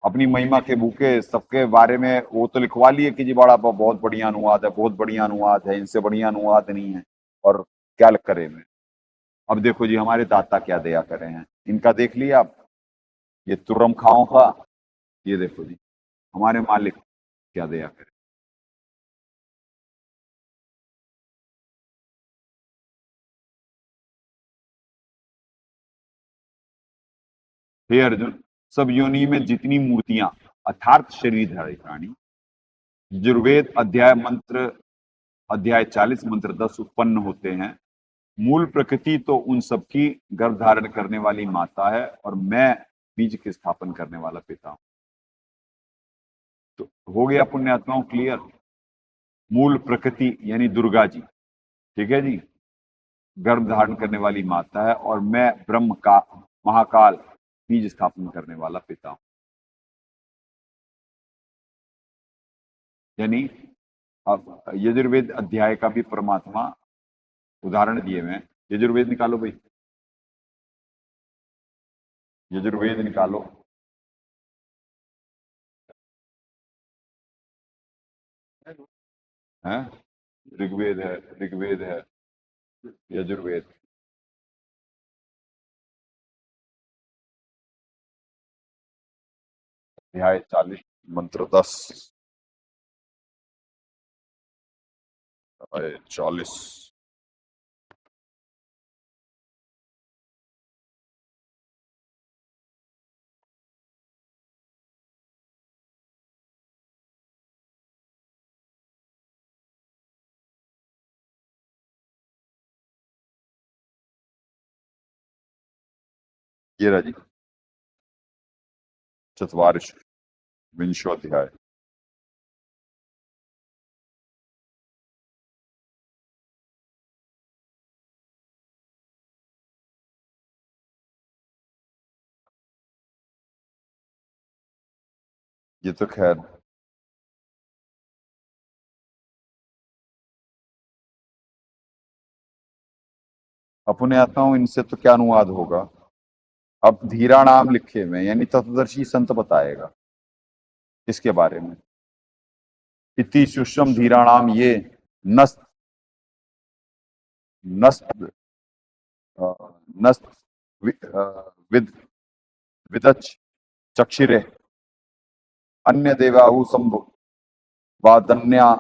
अपनी महिमा के भूखे सबके बारे में वो तो लिखवा लिए कि जी बड़ा बहुत बढ़िया अनुवाद है, बहुत बढ़िया अनुवाद है, इनसे बढ़िया अनुवाद नहीं है, और क्या करे में। अब देखो जी हमारे दाता क्या दया करे हैं, इनका देख लिया आप, ये तुर्रम खाओ का, ये देखो जी हमारे मालिक क्या दया करे। हे अर्जुन, सब योनि में जितनी मूर्तियां अर्थात शरीरधारी प्राणी यजुर्वेद अध्याय 40 मंत्र 10 उत्पन्न होते हैं, मूल प्रकृति तो उन सबकी गर्भ धारण करने वाली माता है और मैं बीज के स्थापन करने वाला पिता हूं। तो हो गया पुण्यात्माओं क्लियर। मूल प्रकृति यानी दुर्गा जी, ठीक है जी, गर्भ धारण करने वाली माता है और मैं ब्रह्म का महाकाल बीज स्थापन करने वाला पिता हूं। यानी अब यजुर्वेद अध्याय का भी परमात्मा उदाहरण दिए हुए हैं। यजुर्वेद निकालो भाई, यजुर्वेद निकालो। हैं? ऋग्वेद है, ऋग्वेद है, यजुर्वेद। अध्याय 40 मंत्र 10 40। ये रहा जी, चतवारिश विंशोध्याय। ये तो खैर अपने आता हूं, इनसे तो क्या अनुवाद होगा। अब धीरा नाम लिखे हुए यानी तत्वदर्शी संत बताएगा इसके बारे में। इति सुषम धीराणाम ये नस्त नस्त नस्त विद विदच चक्षिरे अन्य देवाहु संभव वादन्या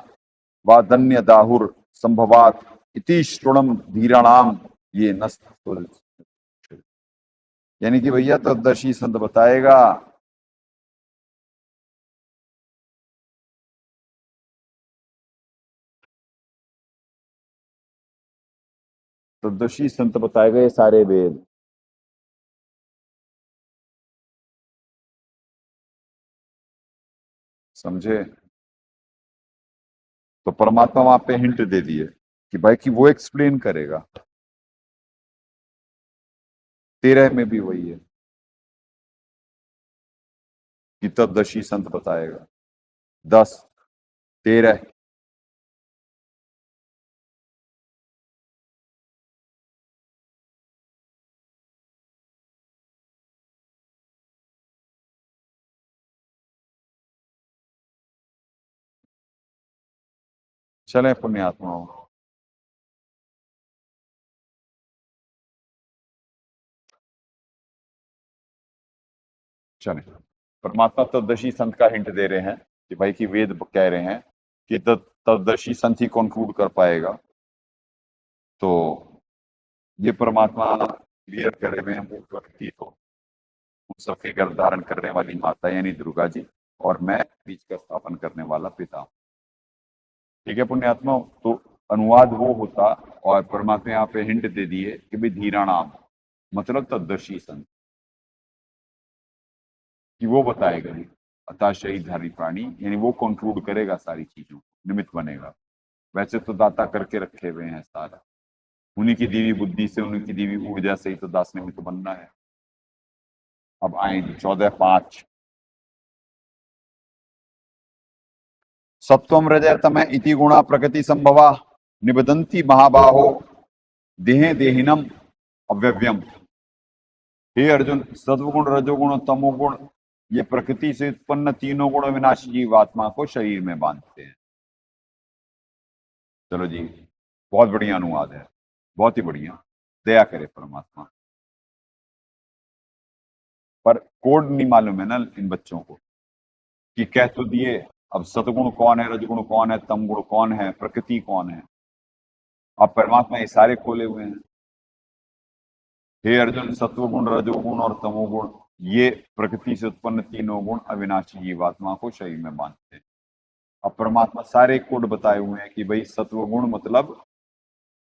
वादन्य दाहुर संभवात इति श्रुणम धीराणाम ये नस्त। यानी कि भैया तत्वदर्शी संत बताएगा। तत्वदर्शी संत बताएगा ये सारे वेद। समझे? तो परमात्मा वहां पे हिंट दे दिए कि भाई कि वो एक्सप्लेन करेगा। 13 में भी वही है कि तत्वदर्शी संत बताएगा। 10 13 चले पुण्यात्माओं। चले, परमात्मा तत्वदर्शी संत का हिंट दे रहे हैं कि भाई कि वेद कह रहे हैं कि तत्वदर्शी संत ही कंक्लूड कर पाएगा। तो ये परमात्मा क्लियर करे हुए हैं मूल प्रकृति को, उन सबके गर्भ धारण करने वाली माता यानी दुर्गा जी, और मैं बीज का स्थापन करने वाला पिता हूं। ठीक है पुण्यात्मा। तो अनुवाद वो होता और परमात्मा यहाँ पे हिंट दे दिए कि भाई धीराणाम मतलब तत्वदर्शी संत, कि वो बताएगा नहीं अतः शरीरधारी प्राणी, यानी वो कंक्लूड करेगा सारी चीजों, निमित्त बनेगा। वैसे तो दाता करके रखे हुए हैं सारा, उन्हीं की दीवी बुद्धि से, उन्हीं की दीवी ऊर्जा से ही तो दास निमित्त बनना है। अब आएंगे 14:5। सत्वम रजतम इति गुणा प्रकृति संभवा निबदंती महाबाहो देहे देहिनम अव्यव्यम। हे अर्जुन, सत्वगुण, रजोगुण और तमोगुण ये प्रकृति से उत्पन्न तीनों गुण विनाशी जीवात्मा को शरीर में बांधते हैं। चलो जी, बहुत बढ़िया अनुवाद है, बहुत ही बढ़िया। दया करे परमात्मा। पर कोड नहीं मालूम है ना इन बच्चों को कि कह तो दिए, अब सतगुण कौन है, रजगुण कौन है, तमगुण कौन है, प्रकृति कौन है। अब परमात्मा ये सारे खोले हुए हैं। हे अर्जुन, सत्वगुण, रजोगुण और तमोगुण ये प्रकृति से उत्पन्न तीनों गुण अविनाशी जीवात्मा को शरीर में बांधते हैं। अब परमात्मा सारे कोड बताए हुए हैं कि भाई सत्वगुण मतलब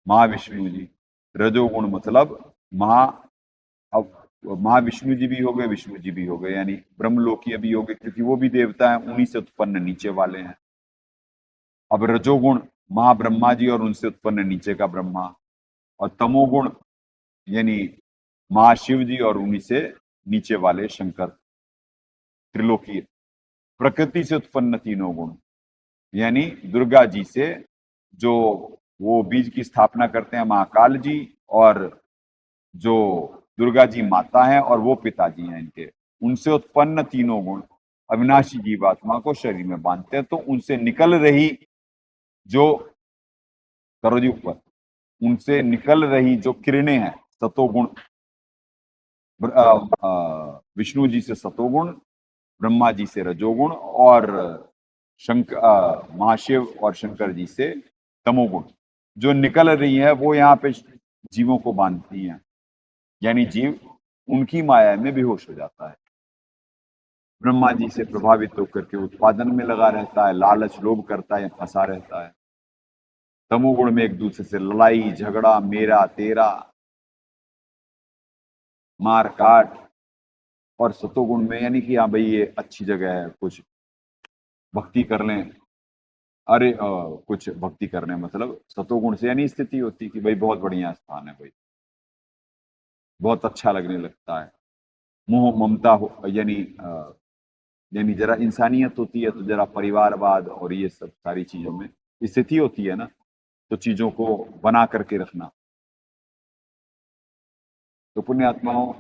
महाविष्णु जी, रजोगुण मतलब महा अब महाविष्णु जी भी हो गए, विष्णु जी भी हो गए, यानी ब्रह्मलोकीय भी हो गए, क्योंकि वो भी देवता हैं, उन्हीं से उत्पन्न नीचे वाले हैं। अब रजोगुण महाब्रह्मा जी और उनसे उत्पन्न नीचे का ब्रह्मा, और तमोगुण यानी महाशिव जी और उन्हीं से नीचे वाले शंकर, त्रिलोकीय। प्रकृति से उत्पन्न तीनों गुण यानी दुर्गा जी से, जो वो बीज की स्थापना करते हैं महाकाल जी, और जो दुर्गा जी माता हैं और वो पिताजी हैं इनके, उनसे उत्पन्न तीनों गुण अविनाशी जीवात्मा को शरीर में बांधते हैं। तो उनसे निकल रही जो, करो जी ऊपर, उनसे निकल रही जो किरणें हैं सतोगुण, विष्णु जी से सतोगुण, ब्रह्मा जी से रजोगुण, और महाशिव और शंकर जी से तमोगुण जो निकल रही है, वो यहाँ पे जीवों को बांधती हैं। यानी जीव उनकी माया में बेहोश हो जाता है, ब्रह्मा जी से प्रभावित होकर के उत्पादन में लगा रहता है, लालच लोभ करता है, फंसा रहता है। तमोगुण में एक दूसरे से लड़ाई झगड़ा, मेरा तेरा, मार काट, और सतोगुण में यानी कि हाँ भाई ये अच्छी जगह है, कुछ भक्ति कर लें, अरे कुछ भक्ति करने, मतलब सतोगुण से यानी स्थिति होती कि भाई बहुत बढ़िया स्थान है, भाई बहुत अच्छा लगने लगता है, मोह ममता हो, यानी जरा इंसानियत होती है, तो जरा परिवारवाद और ये सब सारी चीजों में स्थिति होती है ना, तो चीजों को बना करके रखना। तो पुण्यात्माओं,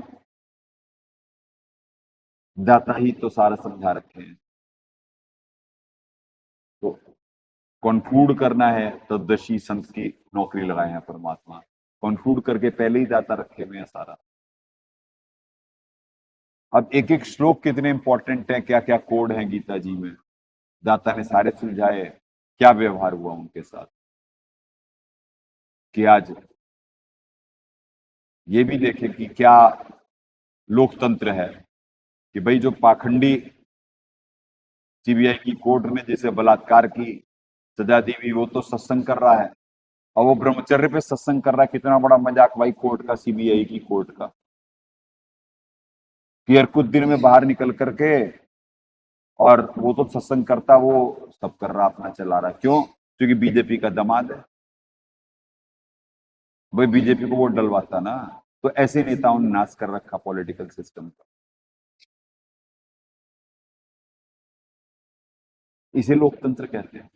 दाता ही तो सारा समझा रखे हैं। तो कॉन्क्लूड करना है तो दशी संत की नौकरी लगाए हैं परमात्मा, कॉन्क्लूड करके पहले ही दाता रखे हुए हैं सारा। अब एक एक श्लोक कितने इंपॉर्टेंट है, क्या क्या कोड है गीता जी में, दाता ने सारे सुलझाए, क्या व्यवहार हुआ उनके साथ, कि आज ये भी देखें कि क्या लोकतंत्र है, कि भाई जो पाखंडी सीबीआई की कोर्ट ने जिसे बलात्कार की सजा दी हुई, वो तो सत्संग कर रहा है, और वो ब्रह्मचर्य पे सत्संग कर रहा है। कितना बड़ा मजाक भाई कोर्ट का, सीबीआई की कोर्ट का, कि यार कुछ दिन में बाहर निकल करके, और वो तो सत्संग करता, वो सब कर रहा, अपना चला रहा, क्यों? क्योंकि बीजेपी का दामाद है, भाई बीजेपी को वोट डलवाता ना। तो ऐसे नेताओं ने नाश कर रखा पॉलिटिकल सिस्टम का, इसे लोकतंत्र कहते हैं।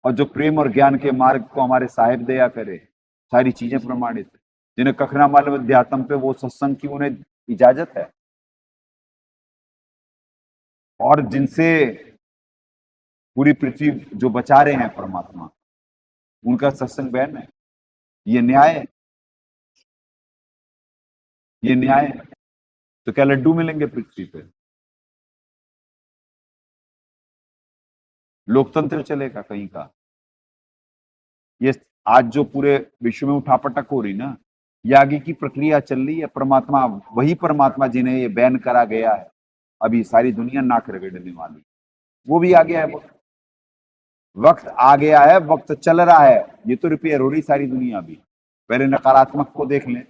और जो प्रेम और ज्ञान के मार्ग को हमारे साहिब दया करे, सारी चीजें प्रमाणित, जिन्हें कखना मालूम अध्यात्म पे, वो सत्संग की उन्हें इजाजत है, और जिनसे पूरी पृथ्वी जो बचा रहे हैं परमात्मा, उनका सत्संग बैन है। ये न्याय है, ये न्याय है। तो क्या लड्डू मिलेंगे पृथ्वी पे? लोकतंत्र चलेगा कहीं का? ये आज जो पूरे विश्व में उठापटक हो रही ना, ये आगे की प्रक्रिया चल रही है। परमात्मा, वही परमात्मा जिन्हें ये बैन करा गया है, अभी सारी दुनिया नाक रगड़ने वाली, वो भी आ गया है। वक्त आ गया है, वक्त चल रहा है, ये तो रिपेयर हो रही सारी दुनिया भी। पहले नकारात्मक को देख लें,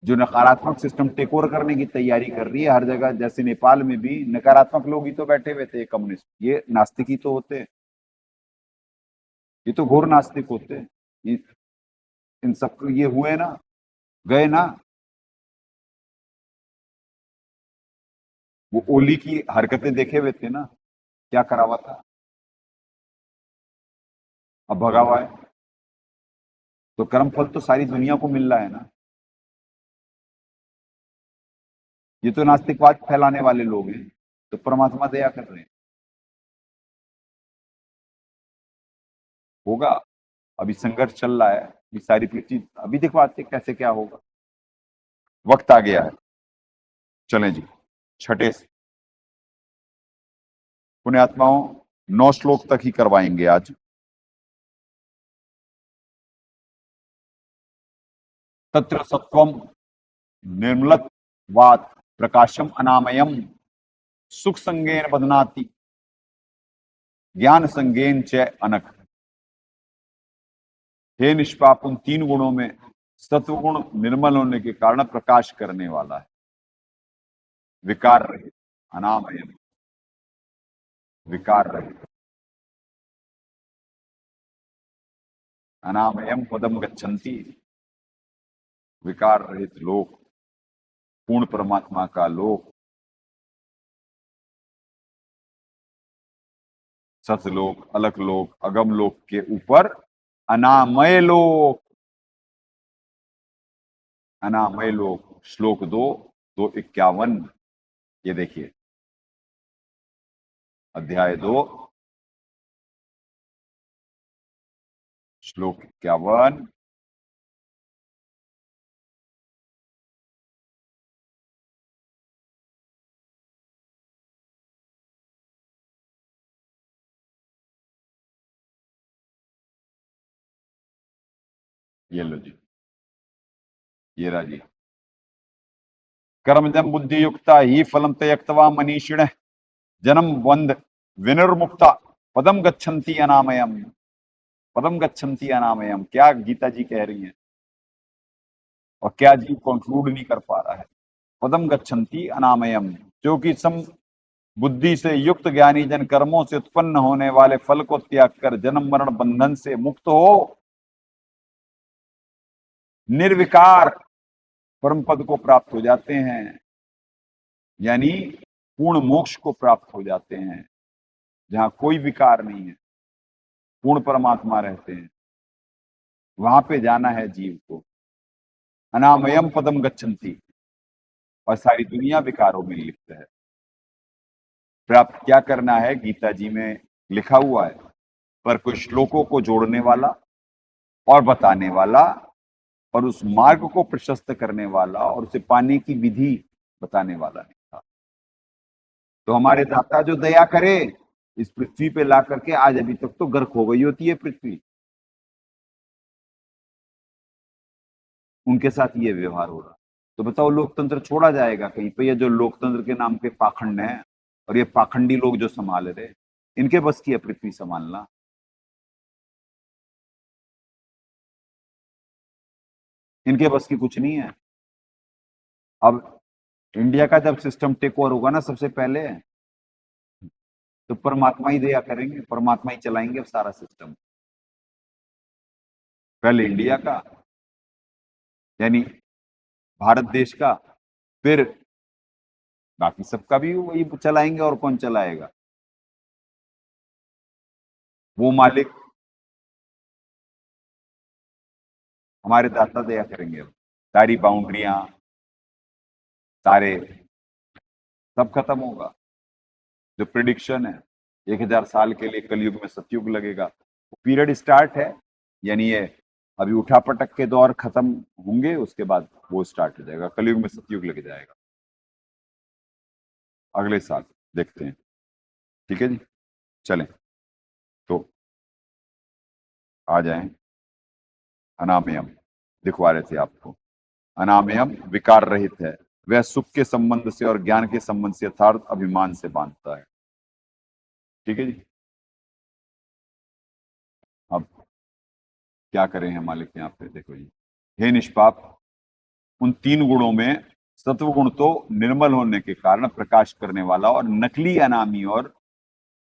जो नकारात्मक सिस्टम टेक ओवर करने की तैयारी कर रही है हर जगह, जैसे नेपाल में भी नकारात्मक लोग ही तो बैठे हुए थे, कम्युनिस्ट, ये नास्तिक ही तो होते, ये तो घोर नास्तिक होते। इन सब ये हुए ना, गए ना। वो ओली की हरकतें देखे हुए थे ना, क्या करा हुआ था। अब भगा हुआ है, तो कर्म फल तो सारी दुनिया को मिल रहा है ना। ये तो नास्तिकवाद फैलाने वाले लोग हैं, तो परमात्मा दया कर रहे हैं। होगा, अभी संघर्ष चल रहा है, ये सारी पृथ्वी अभी दिखवाते कैसे क्या होगा, वक्त आ गया है। चलें जी, छठे से पुण्यात्माओं 9 श्लोक तक ही करवाएंगे आज। तत्र सत्वम निर्मलत्वात् प्रकाशम अनामयम सुख संगेन बदनाति ज्ञान संगेन च अनक। हे निष्पाप, उन 3 गुणों में सत्व गुण निर्मल होने के कारण प्रकाश करने वाला है, विकार रहित, अनामयम, विकार रहित, अनामयम पदम गच्छन्ति, विकार रहित लोक, पूर्ण परमात्मा का लोक, सतलोक, अलक लोक, अगम लोक के ऊपर अनामय लोक, अनामय लोक। श्लोक 2:51, ये देखिए, अध्याय 2 श्लोक 51। ये लो जी, ये रहा जी। कर्मजम बुद्धि युक्ता ही फलम त्यक्त्वा मनीषिण जन्म बंध विनिर्मुक्ता पदम गच्छन्ति अनामयम, पदम गच्छन्ति अनामयम। क्या गीता जी कह रही हैं और क्या जीव कंक्लूड नहीं कर पा रहा है। पदम गच्छन्ति अनामयम, जो कि सम बुद्धि से युक्त ज्ञानी जन कर्मों से उत्पन्न होने वाले फल को त्याग कर जन्म मरण बंधन से मुक्त हो निर्विकार परम पद को प्राप्त हो जाते हैं, यानी पूर्ण मोक्ष को प्राप्त हो जाते हैं, जहां कोई विकार नहीं है, पूर्ण परमात्मा रहते हैं, वहां पे जाना है जीव को। अनामयम पदम गच्छन्ति, और सारी दुनिया विकारों में लिप्त है। प्राप्त क्या करना है गीता जी में लिखा हुआ है, पर कुछ श्लोकों को जोड़ने वाला और बताने वाला और उस मार्ग को प्रशस्त करने वाला और उसे पाने की विधि बताने वाला नहीं था। तो हमारे दाता जो दया करे इस पृथ्वी पे ला करके, आज अभी तक तो गर्क हो गई होती है पृथ्वी, उनके साथ ये व्यवहार हो रहा। तो बताओ लोकतंत्र छोड़ा जाएगा कहीं पे? ये जो लोकतंत्र के नाम पे पाखंड है और ये पाखंडी लोग जो संभाल रहे, इनके बस की है पृथ्वी संभालना? इनके बस की कुछ नहीं है। अब इंडिया का जब सिस्टम टेक ओवर होगा ना सबसे पहले, तो परमात्मा ही दया करेंगे, परमात्मा ही चलाएंगे अब सारा सिस्टम। पहले इंडिया का, यानी भारत देश का, फिर बाकी सबका भी वही चलाएंगे। और कौन चलाएगा? वो मालिक हमारे दाता दया करेंगे। सारी बाउंड्रियां, सारे सब खत्म होगा। जो प्रिडिक्शन है 1000 साल के लिए कलयुग में सतयुग लगेगा, वो पीरियड स्टार्ट है, यानी ये अभी उठा पटक के दौर खत्म होंगे, उसके बाद वो स्टार्ट हो जाएगा, कलयुग में सतयुग लग जाएगा अगले साल। देखते हैं, ठीक है जी। चलें तो आ जाएं। अनामयम दिखवा रहे थे आपको। अनामयम विकार रहित है, वह सुख के संबंध से और ज्ञान के संबंध से यथार्थ अभिमान से बांधता है। ठीक है जी। अब क्या करें हैं मालिक यहाँ पे? देखो जी, हे निष्पाप, उन 3 गुणों में सत्व गुण तो निर्मल होने के कारण प्रकाश करने वाला और नकली अनामी और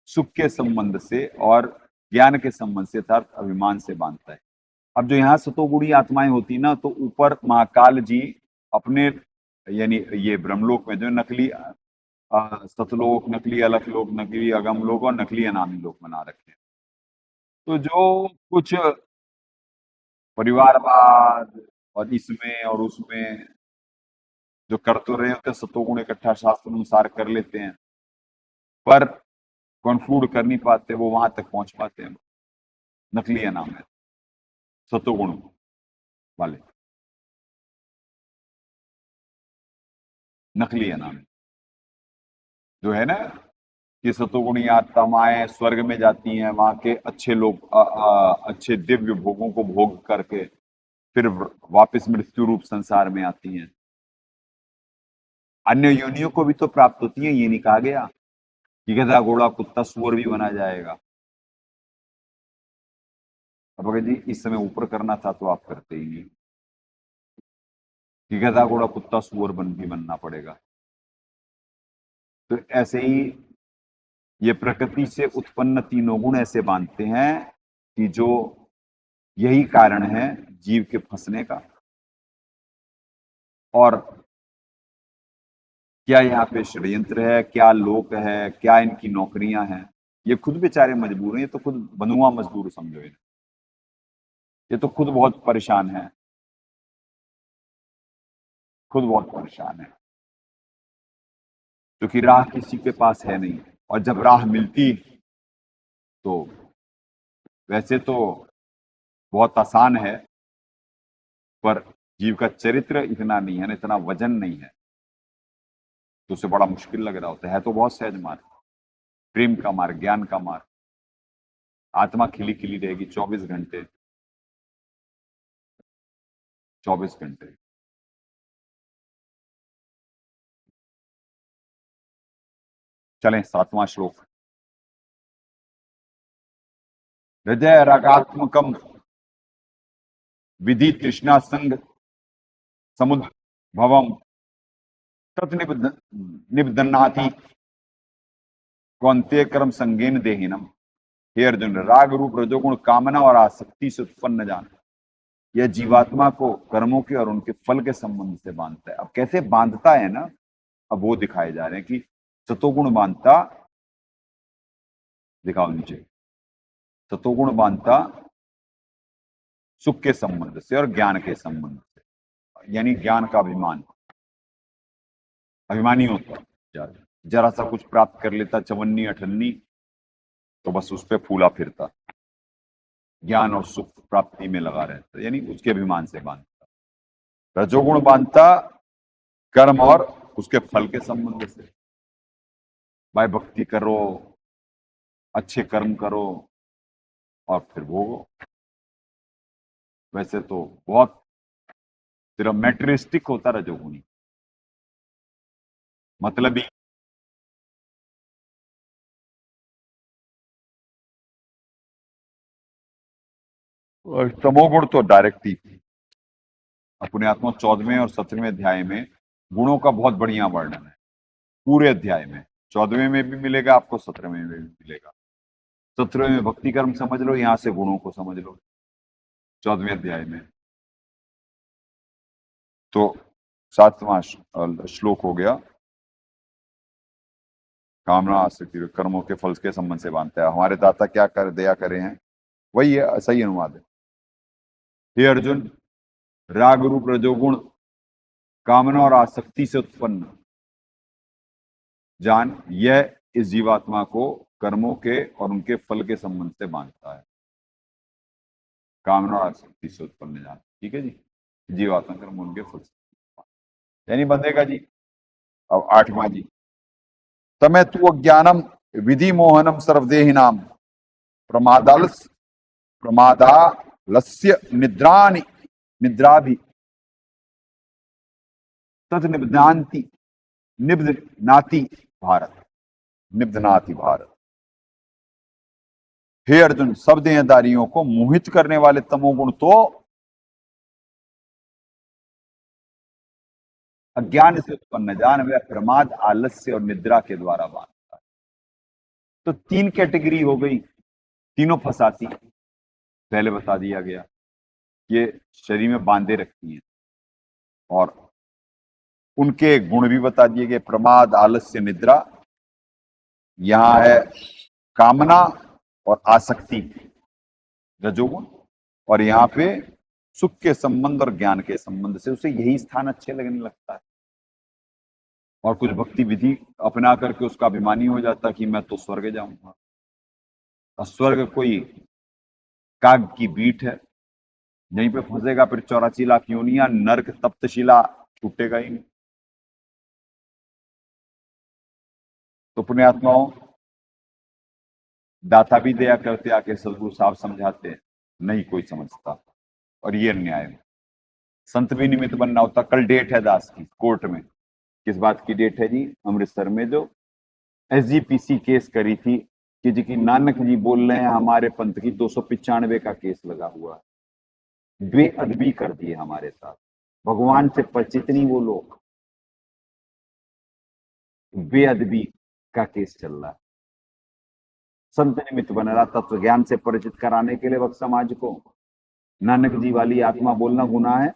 सुख के संबंध से और ज्ञान के संबंध से यथार्थ अभिमान से बांधता है। अब जो यहाँ सतोगुणी आत्माएं होती ना, तो ऊपर महाकाल जी अपने, यानी ये ब्रह्मलोक में जो नकली सतलोक, नकली अलख लोक, नकली अगम लोक और नकली अनामी लोक बना रखे हैं। तो जो कुछ परिवारवाद और इसमें और उसमें जो कर तो रहे होते हैं, सतोगुण इकट्ठा शास्त्र अनुसार कर लेते हैं, पर कंक्लूड कर नहीं पाते, वो वहां तक पहुंच पाते हैं। नकली है नाम है सतोगुण वाले, नकली है नाम है। जो है ना कि सतोगुणी आत्माएं स्वर्ग में जाती हैं, वहां के अच्छे लोग अच्छे दिव्य भोगों को भोग करके फिर वापस मृत्यु रूप संसार में आती हैं। अन्य योनियों को भी तो प्राप्त होती है, ये नहीं कहा गया कि गधा घोड़ा कुत्ता सूअर भी बना जाएगा। अब अगर जी इस समय ऊपर करना था तो आप करते ही नहीं, कि गधा घोड़ा कुत्ता सूअर भी बनना पड़ेगा। तो ऐसे ही ये प्रकृति से उत्पन्न तीनों गुण ऐसे बांधते हैं कि जो यही कारण है जीव के फंसने का। और क्या यहाँ पे षड्यंत्र है, क्या लोक है, क्या इनकी नौकरियां हैं, ये खुद बेचारे मजबूर हैं। ये तो खुद बनुआ मजदूर समझो, ये तो खुद बहुत परेशान है, खुद बहुत परेशान है, क्योंकि राह किसी के पास है नहीं। और जब राह मिलती तो वैसे तो बहुत आसान है, पर जीव का चरित्र इतना नहीं है ना, इतना वजन नहीं है, तो उसे बड़ा मुश्किल लग रहा होता है। तो बहुत सहज मार्ग, प्रेम का मार्ग, ज्ञान का मार्ग, आत्मा खिली खिली रहेगी 24 घंटे 24 घंटे। चलें 7वां श्लोक। हृदय रागात्मकम विधि तृष्णा संग समुद्र भवम तत् निबदन्नाति कौन्तेय कर्म संगेन देहिनम। हे अर्जुन, राग रूप रजोगुण कामना और आसक्ति से उत्पन्न जान यह जीवात्मा को कर्मों के और उनके फल के संबंध से बांधता है। अब कैसे बांधता है ना, अब वो दिखाए जा रहे हैं कि सतोगुण बांधता, दिखाओ नीचे, सतोगुण बांधता सुख के संबंध से और ज्ञान के संबंध से, यानी ज्ञान का अभिमानी होता, जरा सा कुछ प्राप्त कर लेता, चवन्नी अठन्नी, तो बस उस पर फूला फिरता, ज्ञान और सुख प्राप्ति में लगा रहता, यानी उसके अभिमान से बांधता। रजोगुण बांधता कर्म और उसके फल के संबंध से। भाई भक्ति करो, अच्छे कर्म करो और फिर भोगो। वैसे तो बहुत सिर्फ मैटेरियलिस्टिक होता रजोगुणी, मतलब ही और तमोगुण तो डायरेक्ट ही अपने आत्मा 14वें और 17वें अध्याय में गुणों का बहुत बढ़िया वर्णन है, पूरे अध्याय में। 14वें में भी मिलेगा आपको, 17वें में भी मिलेगा। 17वें में भक्ति कर्म समझ लो, यहां से गुणों को समझ लो 14वें अध्याय में। तो 7वां श्लोक हो गया, कामना आसक्ति कर्मों के फल के संबंध से बांधता है। हमारे दाता क्या कर दया करे हैं, वही है, सही अनुवाद है। हे अर्जुन, राग रूप रजोगुण कामना और आसक्ति से उत्पन्न जान यह इस जीवात्मा को कर्मों के और उनके फल के संबंध से बांधता है। कामना और आसक्ति से उत्पन्न जान, ठीक है जी, जीवात्मा कर्म उनके फल से यानी बंधेगा जी। अब 8वां जी, तमे तु अज्ञानम विधि मोहनम सर्वदेहिनाम प्रमादालस्य निद्रा भी तत् निबध्नाति भारत। हे अर्जुन, सब देहधारियों को मोहित करने वाले तमोगुण तो अज्ञान से उत्पन्न जान वह प्रमाद, आलस्य और निद्रा के द्वारा बांधता है। तो 3 कैटेगरी हो गई, तीनों फंसाती, पहले बता दिया गया, ये शरीर में बांधे रखती हैं, और उनके गुण भी बता दिए गए, प्रमाद, आलस्य, निद्रा। यहां है कामना और आसक्ति, रजोगुण, और यहाँ पे सुख के संबंध और ज्ञान के संबंध से उसे यही स्थान अच्छे लगने लगता है, और कुछ भक्ति विधि अपना करके उसका अभिमानी हो जाता है कि मैं तो स्वर्ग जाऊंगा। और स्वर्ग कोई काग की बीट है, यहीं पे फंसेगा फिर 84 लाख योनियां, नरक तप्तशिला छूटेगा ही नहीं। तो पुण्यात्माओं, दाता भी दया करते आके सदगुरु साहब समझाते, नहीं कोई समझता, और ये अन्याय है। संत भी निमित्त बनना होता। कल डेट है दास की कोर्ट में। किस बात की डेट है जी? अमृतसर में जो एसजीपीसी केस करी थी कि जी की नानक जी बोल रहे हैं हमारे पंथ की, 295 का केस लगा हुआ है। बेअदबी कर दिए हमारे साथ, भगवान से परिचित नहीं वो लोग, बेअदबी का केस चल रहा है। संत निमित्त बन रहा, तत्व ज्ञान से परिचित कराने के लिए वक्त समाज को नानक जी वाली आत्मा बोलना गुनाह है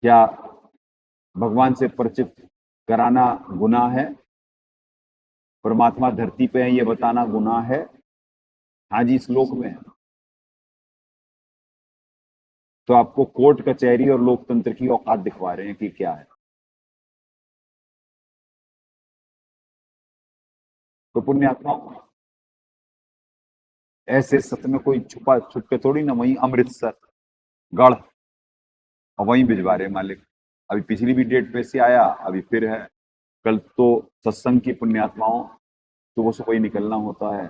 क्या? भगवान से परिचित कराना गुनाह है? परमात्मा धरती पे है ये बताना गुनाह है? हाँ जी, श्लोक में है। तो आपको कोर्ट कचहरी और लोकतंत्र की औकात दिखवा रहे हैं कि क्या है। तो पुण्यात्माओं, ऐसे सत्य में कोई छुपा छुप के थोड़ी ना, वहीं अमृतसर गढ़ और वहीं भिजवा रहे मालिक। अभी पिछली भी डेट पे से आया, अभी फिर है। कल तो सत्संग की पुण्यात्माओं सुबह सुबह ही निकलना होता है,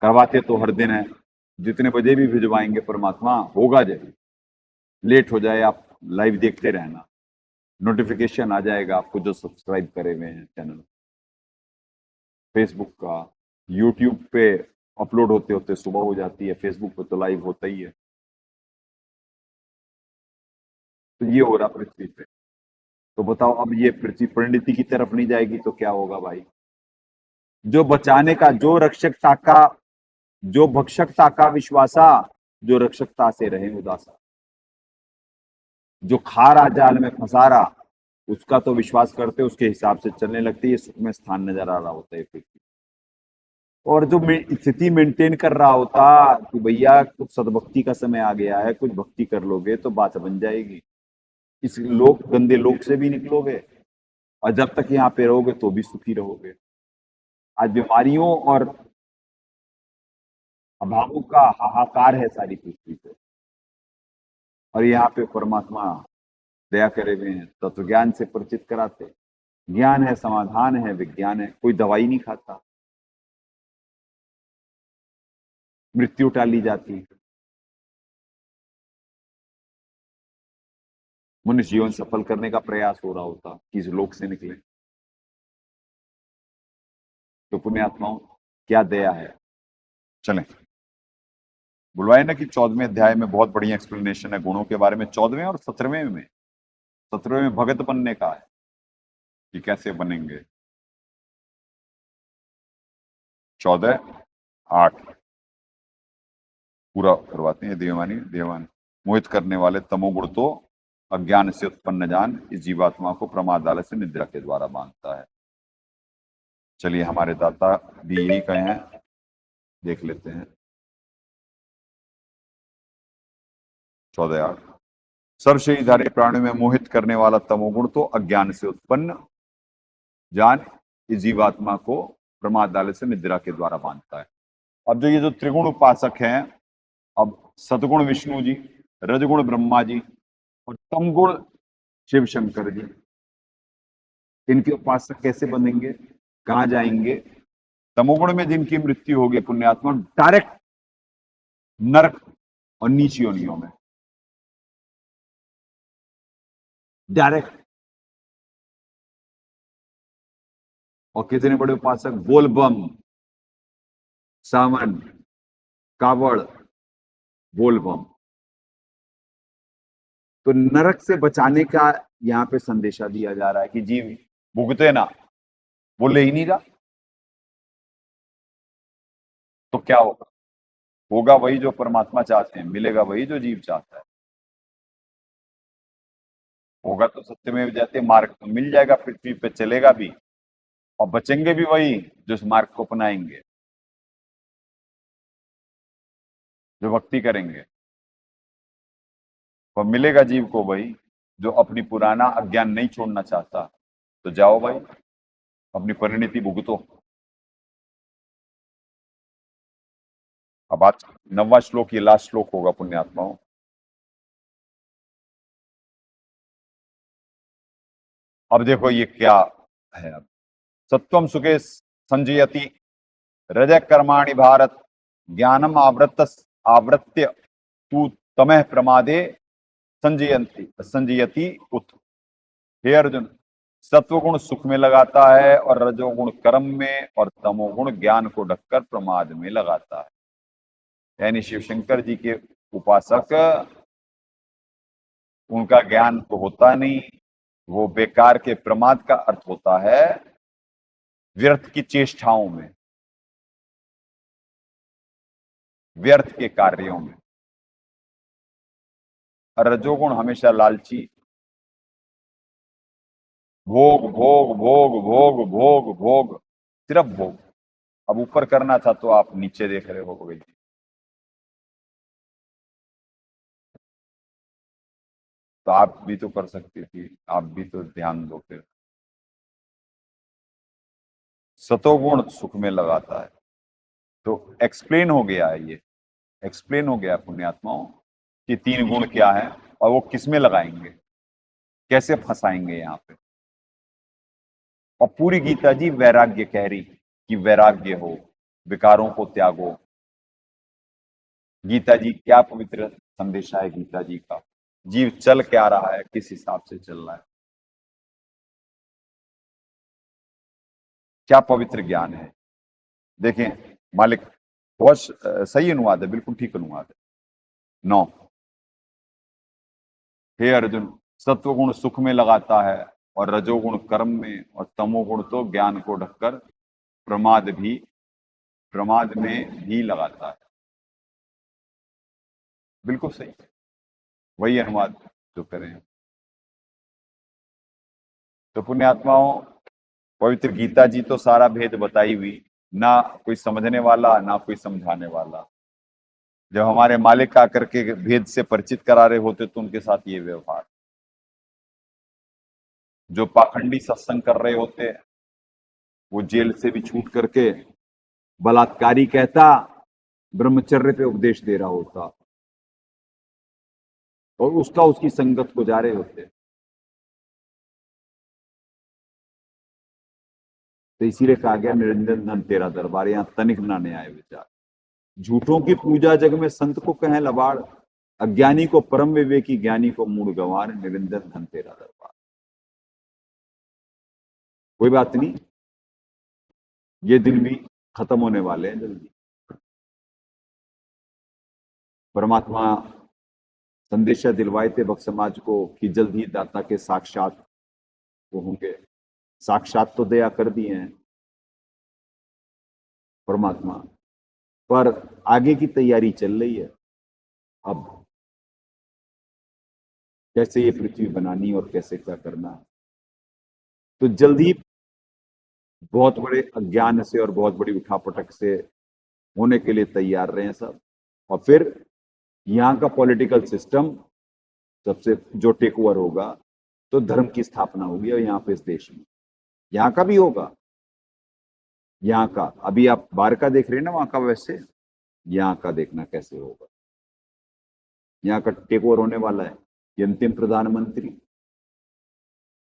करवाते तो हर दिन है। जितने बजे भी भिजवाएंगे परमात्मा होगा जरूर। लेट हो जाए आप लाइव देखते रहना, नोटिफिकेशन आ जाएगा आपको जो सब्सक्राइब करे हुए हैं चैनल। फेसबुक का, यूट्यूब पे अपलोड होते होते सुबह हो जाती है, फेसबुक पे तो लाइव होता ही है। तो ये हो रहा पृथ्वी पे। तो बताओ, अब ये पृथ्वी परिणति की तरफ नहीं जाएगी तो क्या होगा भाई? जो बचाने का, जो रक्षकता का, जो भक्षकता का विश्वासा, जो रक्षकता से रहे उदासा, जो खा रहा जाल में फंसा रहा, उसका तो विश्वास करते उसके हिसाब से चलने लगती है, सुख में स्थान नजर आ रहा होता है पृथ्वी। और जो स्थिति मेंटेन कर रहा होता कि भैया कुछ सदभक्ति का समय आ गया है, कुछ भक्ति कर लोगे तो बात बन जाएगी, इस लोक गंदे लोक से भी निकलोगे, और जब तक यहाँ पे रहोगे तो भी सुखी रहोगे। आज बीमारियों और अभावों का हाहाकार है सारी पृथ्वी पे, और यहाँ पे परमात्मा दया करे हुए हैं, तत्व ज्ञान से परिचित कराते। ज्ञान है, समाधान है, विज्ञान है, कोई दवाई नहीं खाता, मृत्यु टाली जाती है, मनुष्य जीवन सफल करने का प्रयास हो रहा होता कि इस लोक से निकले। तो पुण्यात्माओं, क्या दया है। चलें, बुलवाए ना कि 14वें अध्याय में बहुत बढ़िया एक्सप्लेनेशन है गुणों के बारे में, 14वें और 17वें में। 17वें में भगत बनने का है कि कैसे बनेंगे। 14:8 पूरा करवाते हैं। देवानी मोहित करने वाले तमोगुण तो अज्ञान से उत्पन्न जान, इस जीवात्मा को प्रमाद आलस्य से निद्रा के द्वारा बांधता है। चलिए, हमारे दाता भी यही कहे हैं, देख लेते हैं। 14:8 सर्व शरीरधारी प्राणी में मोहित करने वाला तमोगुण तो अज्ञान से उत्पन्न जान, इस जीवात्मा को प्रमाद आलस्य से निद्रा के द्वारा बांधता है। अब जो ये जो त्रिगुण उपासक हैं, अब सतगुण विष्णु जी, रजगुण ब्रह्मा जी और तमगुण शिव शंकर जी, इनके उपासक कैसे बनेंगे, कहां जाएंगे? तमोगुण में जिनकी मृत्यु होगी पुण्यात्मा, डायरेक्ट नरक और नीच योनियों में, डायरेक्ट। और कितने बड़े उपासक, बोलबम, सावन, कावड़, बोलबम। तो नरक से बचाने का यहाँ पे संदेशा दिया जा रहा है कि जीव भुगते ना, बोले ही नहीं रहा तो क्या होगा? होगा वही जो परमात्मा चाहते हैं, मिलेगा वही जो जीव चाहता है। होगा तो सत्य में जैसे मार्ग तो मिल जाएगा, पृथ्वी पे चलेगा भी, और बचेंगे भी वही जो इस मार्ग को अपनाएंगे। जो भक्ति करेंगे। वह मिलेगा जीव को भाई जो अपनी पुराना अज्ञान नहीं छोड़ना चाहता। तो जाओ भाई, अपनी परिणति भुगतो। अब आज 9वां श्लोक, ये लास्ट श्लोक होगा पुण्यात्माओं। अब देखो ये क्या है। अब सत्वम सुखे संजयति रज कर्माणि भारत ज्ञानम आवृत्य तू तमह प्रमादे संजयति उत। हे अर्जुन, सत्वगुण सुख में लगाता है और रजोगुण कर्म में और तमोगुण ज्ञान को ढककर प्रमाद में लगाता है। यानी शिवशंकर जी के उपासक, उनका ज्ञान तो होता नहीं, वो बेकार के प्रमाद का अर्थ होता है व्यर्थ की चेष्टाओं में, व्यर्थ के कार्यों में। रजोगुण हमेशा लालची, भोग भोग भोग भोग भोग भोग, सिर्फ भोग। अब ऊपर करना था तो आप नीचे देख रहे हो भाई। तो आप भी तो कर सकती थी, आप भी तो ध्यान दो फिर। सतोगुण सुख में लगाता है। तो एक्सप्लेन हो गया है, ये एक्सप्लेन हो गया पुण्यात्माओं कि 3 गुण क्या है और वो किस में लगाएंगे, कैसे फंसाएंगे यहाँ पे। और पूरी गीता जी वैराग्य कह रही कि वैराग्य हो, विकारों को त्यागो। गीता जी क्या पवित्र संदेशा है गीता जी का। जीव चल क्या रहा है, किस हिसाब से चल रहा है, क्या पवित्र ज्ञान है। देखें मालिक, बहुत सही अनुवाद है, बिल्कुल ठीक अनुवाद है। 9, हे अर्जुन, सत्वगुण सुख में लगाता है और रजोगुण कर्म में और तमोगुण तो ज्ञान को ढककर प्रमाद में भी लगाता है। बिल्कुल सही, वही अनुवाद जो करें। तो पुण्यात्माओं, पवित्र गीता जी तो सारा भेद बताई हुई, ना कोई समझने वाला ना कोई समझाने वाला। जब हमारे मालिक आकर के भेद से परिचित करा रहे होते तो उनके साथ ये व्यवहार। जो पाखंडी सत्संग कर रहे होते, वो जेल से भी छूट करके बलात्कारी कहता ब्रह्मचर्य पे उपदेश दे रहा होता और उसकी संगत को जा रहे होते। तो इसीलिए कहा गया निरंजन धन तेरा दरबार, यहां तनिक ना आए विचार। झूठों की पूजा जग में संत को कहें लबाड़, अज्ञानी को परम विवेकी ज्ञानी को मूड गंवार, निरंजन धन तेरा दरबार। कोई बात नहीं, ये दिन भी खत्म होने वाले हैं जल्दी। परमात्मा संदेशा दिलवाए थे भक्त समाज को कि जल्द ही दाता के साक्षात वो होंगे। साक्षात तो दया कर दिए हैं परमात्मा, पर आगे की तैयारी चल रही है। अब कैसे ये पृथ्वी बनानी और कैसे क्या करना, तो जल्द ही बहुत बड़े अज्ञान से और बहुत बड़ी उठापटक से होने के लिए तैयार रहे हैं सब। और फिर यहाँ का पॉलिटिकल सिस्टम सबसे जो टेक ओवर होगा तो धर्म की स्थापना होगी और यहाँ पे इस देश में यहाँ का भी होगा। यहाँ का अभी आप बाहर का देख रहे हैं ना, वहां का वैसे यहाँ का देखना कैसे होगा। यहाँ का टेक ओवर होने वाला है। ये अंतिम प्रधानमंत्री,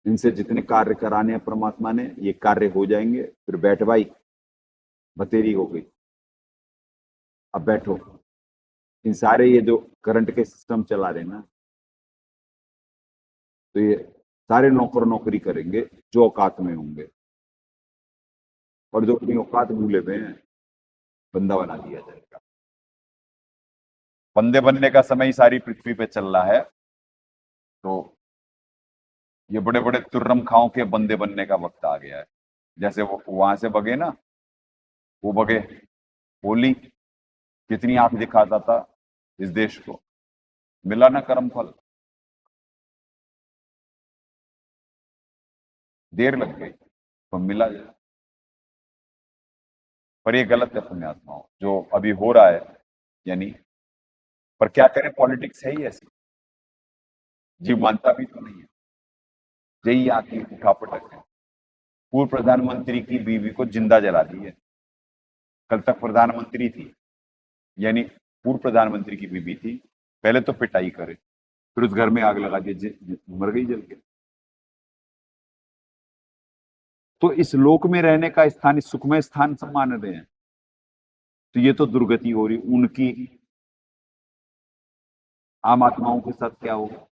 इनसे जितने कार्य कराने हैं परमात्मा ने, ये कार्य हो जाएंगे। फिर बैठ भाई, बतेरी हो गई, अब बैठो। इन सारे ये जो करंट के सिस्टम चला रहे ना, तो ये सारे नौकर नौकरी करेंगे जो औकात में होंगे, और जो अपनी औकात भूले हुए हैं बंदा बना दिया जाएगा। बंदे बनने का समय ही सारी पृथ्वी पे चल रहा है। तो ये बड़े बड़े तुर्रम खाओं के बंदे बनने का वक्त आ गया है। जैसे वो वहां से बगे ना, वो बगे होली, कितनी आंख दिखाता था इस देश को, मिला ना कर्म फल, देर लग गई तो मिला जाए। पर ये गलत है पुण्यात्माओं जो अभी हो रहा है। यानी पर क्या करें, पॉलिटिक्स है ही ऐसी, जीव मानता भी तो नहीं है। यही आके उठापटक है। पूर्व प्रधानमंत्री की बीवी को जिंदा जला दी है। कल तक प्रधानमंत्री थी, यानी पूर्व प्रधानमंत्री की बीवी थी, पहले तो पिटाई करे, फिर उस घर में आग लगा दी, मर गई जल के। तो इस लोक में रहने का स्थान, इस सुखमय स्थान सब मान रहे हैं, तो ये तो दुर्गति हो रही उनकी। आम आत्माओं के साथ क्या होगा?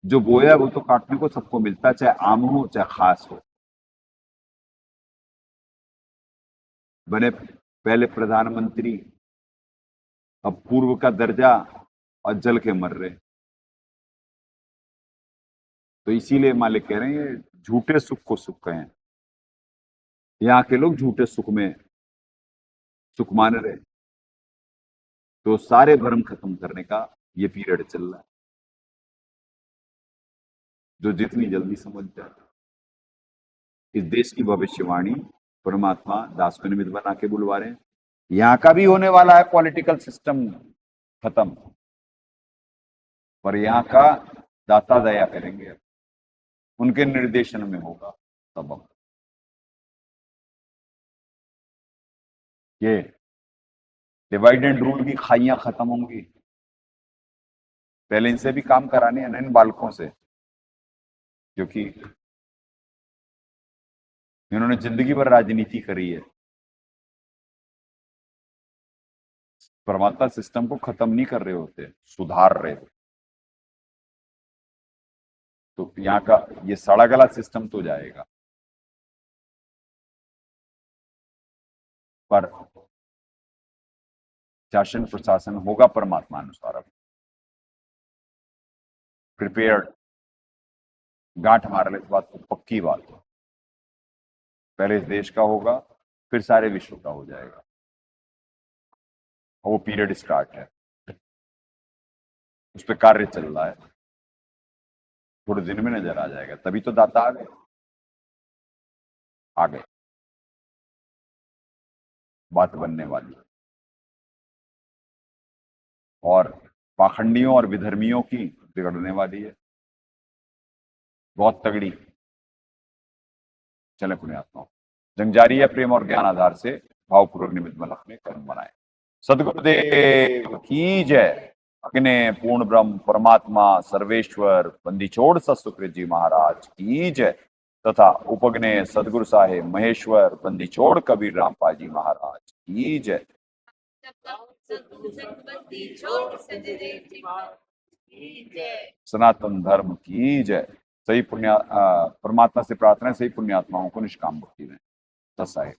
जो बोया वो तो काटने को सबको मिलता है, चाहे आम हो चाहे खास हो। बने पहले प्रधानमंत्री, अब पूर्व का दर्जा और जल के मर रहे। तो इसीलिए मालिक कह रहे हैं झूठे सुख को सुख कहें। यहाँ के लोग झूठे सुख में सुख मान रहे, तो सारे भ्रम खत्म करने का ये पीरियड चल रहा है, जो जितनी जल्दी समझ जाए। इस देश की भविष्यवाणी परमात्मा दास को निमित्त बना के बुलवा रहे हैं। यहाँ का भी होने वाला है पॉलिटिकल सिस्टम खत्म, पर यहाँ का दाता दया करेंगे, उनके निर्देशन में होगा तब। ये डिवाइड एंड रूल की खाइयां खत्म होंगी। पहले इनसे भी काम कराने हैं इन बालकों से, क्योंकि इन्होंने जिंदगी भर राजनीति करी है। परमात्मा सिस्टम को खत्म नहीं कर रहे होते, सुधार रहे होते। तो यहाँ का ये सड़ा गला सिस्टम तो जाएगा, पर शासन प्रशासन होगा परमात्मा अनुसार। अब प्रिपेयर्ड, गांठ मार ले इस बात को, पक्की बात है। पहले इस देश का होगा, फिर सारे विश्व का हो जाएगा। वो पीरियड स्टार्ट है, उस पर कार्य चल रहा है, थोड़े दिन में नजर आ जाएगा। तभी तो दाता आ गए, बात बनने वाली है। और पाखंडियों और विधर्मियों की बिगड़ने वाली है, बहुत तगड़ी। चले पुण्यात्माओं, जंग जारी है। प्रेम और ज्ञान आधार से भावपूर्वक निमित्त बल अपने कर्म बनाए। सदगुरुदेव की जय। अग्ने पूर्ण ब्रह्म परमात्मा सर्वेश्वर बंदीछोड़ सतसुकृत जी महाराज की जय, तथा उपग्ने सदगुरु साहेब महेश्वर बंदीछोड़ कबीर रामपाल जी महाराज की जय। सनातन धर्म की जय। सही पुण्य परमात्मा से प्रार्थना है, सही पुण्यात्माओं को निष्काम भक्ति में। तत्साहेब।